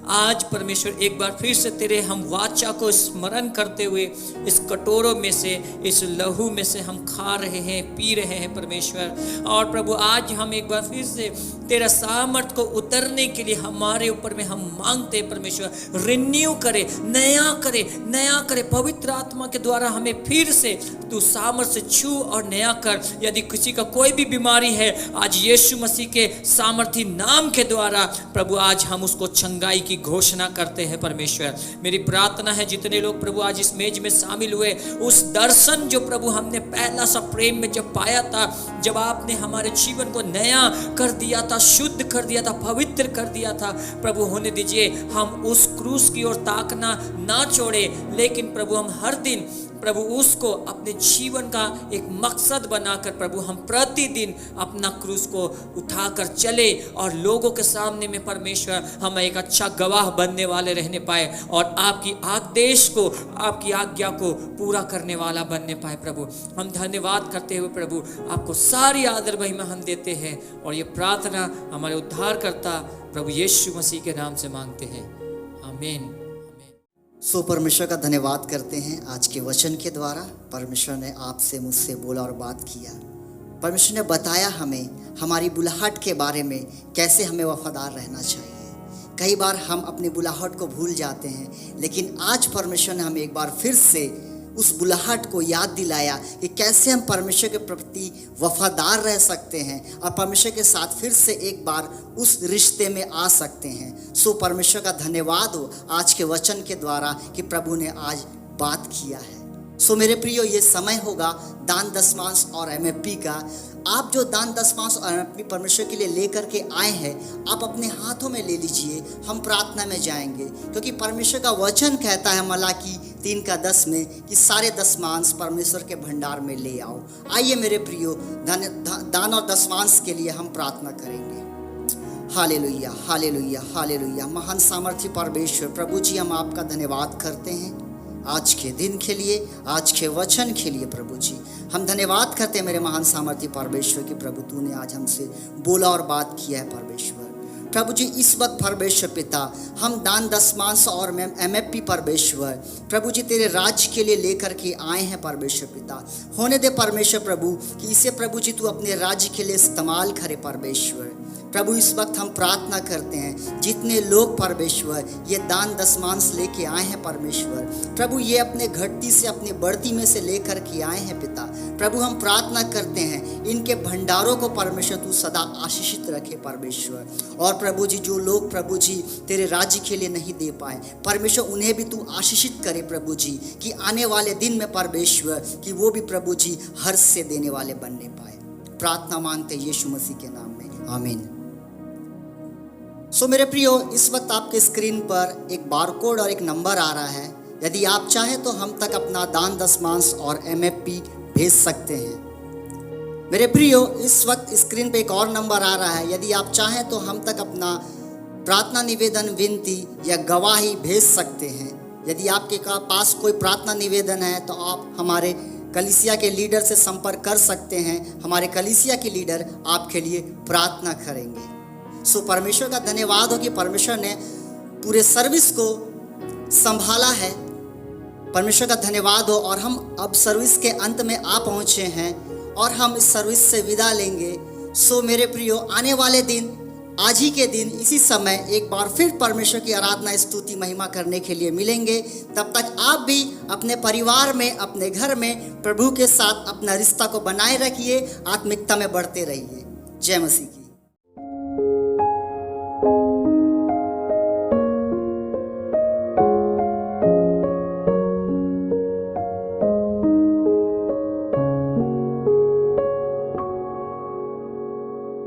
आज परमेश्वर एक बार फिर से तेरे हम वाचा को स्मरण करते हुए इस कटोरों में से, इस लहू में से हम खा रहे हैं, पी रहे हैं परमेश्वर। और प्रभु आज हम एक बार फिर से तेरा सामर्थ को उतरने के लिए हमारे ऊपर में हम मांगते हैं परमेश्वर, रिन्यू करे, नया करे पवित्र आत्मा के द्वारा हमें फिर से तू सामर्थ से छू और नया कर। यदि किसी का कोई भी बीमारी है, आज यीशु मसीह के सामर्थी नाम के द्वारा प्रभु आज हम उसको चंगाई की घोषणा करते हैं परमेश्वर। मेरी प्रार्थना है जितने लोग प्रभु आज इस मेज में शामिल हुए, उस दर्शन जो प्रभु हमने पहला सा प्रेम में जब पाया था, जब आपने हमारे जीवन को नया कर दिया था, शुद्ध कर दिया था, पवित्र कर दिया था, प्रभु होने दीजिए हम उस क्रूस की ओर ताकना ना छोड़े, लेकिन प्रभु हम हर दिन प्रभु उसको अपने जीवन का एक मकसद बनाकर प्रभु हम प्रतिदिन अपना क्रूस को उठाकर चले और लोगों के सामने में परमेश्वर हम एक अच्छा गवाह बनने वाले रहने पाए और आपकी आदेश को, आपकी आज्ञा को पूरा करने वाला बनने पाए। प्रभु हम धन्यवाद करते हुए प्रभु आपको सारी आदर महिमा हम देते हैं और ये प्रार्थना हमारे उद्धारकर्ता प्रभु यीशु मसीह के नाम से मांगते हैं, आमीन। सो परमेश्वर का धन्यवाद करते हैं आज के वचन के द्वारा। परमेश्वर ने आपसे मुझसे बोला और बात किया। परमेश्वर ने बताया हमें हमारी बुलाहट के बारे में, कैसे हमें वफादार रहना चाहिए। कई बार हम अपनी बुलाहट को भूल जाते हैं, लेकिन आज परमेश्वर ने हमें एक बार फिर से उस बुलाहट को याद दिलाया कि कैसे हम परमेश्वर के प्रति वफादार रह सकते हैं और परमेश्वर के साथ फिर से एक बार उस रिश्ते में आ सकते हैं। सो परमेश्वर का धन्यवाद हो आज के वचन के द्वारा कि प्रभु ने आज बात किया है। सो मेरे प्रियो, ये समय होगा दान दशमांश और MFP का। आप जो दान दशमांश और MFP परमेश्वर के लिए लेकर के आए हैं, आप अपने हाथों में ले लीजिए। हम प्रार्थना में जाएंगे क्योंकि परमेश्वर का वचन कहता है मलाकी 3:10 में कि सारे दशमांश परमेश्वर के भंडार में ले आओ। आइए मेरे प्रियो, दान और दशमांश के लिए हम प्रार्थना करेंगे। Hallelujah, hallelujah, hallelujah. महान सामर्थ्य परमेश्वर प्रभु जी, हम आपका धन्यवाद करते हैं आज के दिन के लिए, आज के वचन के लिए। प्रभु जी, हम धन्यवाद करते हैं मेरे महान सामर्थ्य परमेश्वर की प्रभु, तूने आज हमसे बोला और बात किया है परमेश्वर। प्रभु जी, इस वक्त परमेश्वर पिता, हम दान दशमांश और MFP परमेश्वर प्रभु जी तेरे राज्य के लिए लेकर के आए हैं परमेश्वर पिता। होने दे परमेश्वर प्रभु कि इसे प्रभु जी तू अपने राज्य के लिए इस्तेमाल करे परमेश्वर। प्रभु, इस वक्त हम प्रार्थना करते हैं जितने लोग परमेश्वर ये दान दशमांश लेके आए हैं परमेश्वर प्रभु, ये अपने घटती से अपनी बढ़ती में से लेकर के आए हैं पिता। प्रभु, हम प्रार्थना करते हैं इनके भंडारों को परमेश्वर तू सदा आशीषित रखे परमेश्वर। और प्रभु जी, जो लोग प्रभु जी तेरे राज्य के लिए नहीं दे पाए परमेश्वर, उन्हें भी तू आशीषित करे प्रभु जी, कि आने वाले दिन में परमेश्वर कि वो भी प्रभु जी हर्ष से देने वाले बनने पाए। प्रार्थना मांगते यीशु मसीह के नाम में, आमीन। सो मेरे प्रियो, इस वक्त आपके स्क्रीन पर एक बारकोड और एक नंबर आ रहा है। यदि आप चाहें तो हम तक अपना दान दशमांश और MFP भेज सकते हैं। मेरे प्रियो, इस वक्त स्क्रीन पे एक और नंबर आ रहा है। यदि आप चाहें तो हम तक अपना प्रार्थना निवेदन, विनती या गवाही भेज सकते हैं। यदि आपके पास कोई प्रार्थना निवेदन है तो आप हमारे कलीसिया के लीडर से संपर्क कर सकते हैं। हमारे कलीसिया के लीडर आपके लिए प्रार्थना करेंगे। सो परमेश्वर का धन्यवाद हो कि परमेश्वर ने पूरे सर्विस को संभाला है। परमेश्वर का धन्यवाद हो। और हम अब सर्विस के अंत में आ पहुँचे हैं और हम इस सर्विस से विदा लेंगे। सो मेरे प्रियो, आने वाले दिन, आज ही के दिन इसी समय एक बार फिर परमेश्वर की आराधना, स्तुति, महिमा करने के लिए मिलेंगे। तब तक आप भी अपने परिवार में, अपने घर में प्रभु के साथ अपना रिश्ता को बनाए रखिए, आत्मिकता में बढ़ते रहिए। जय मसीह की।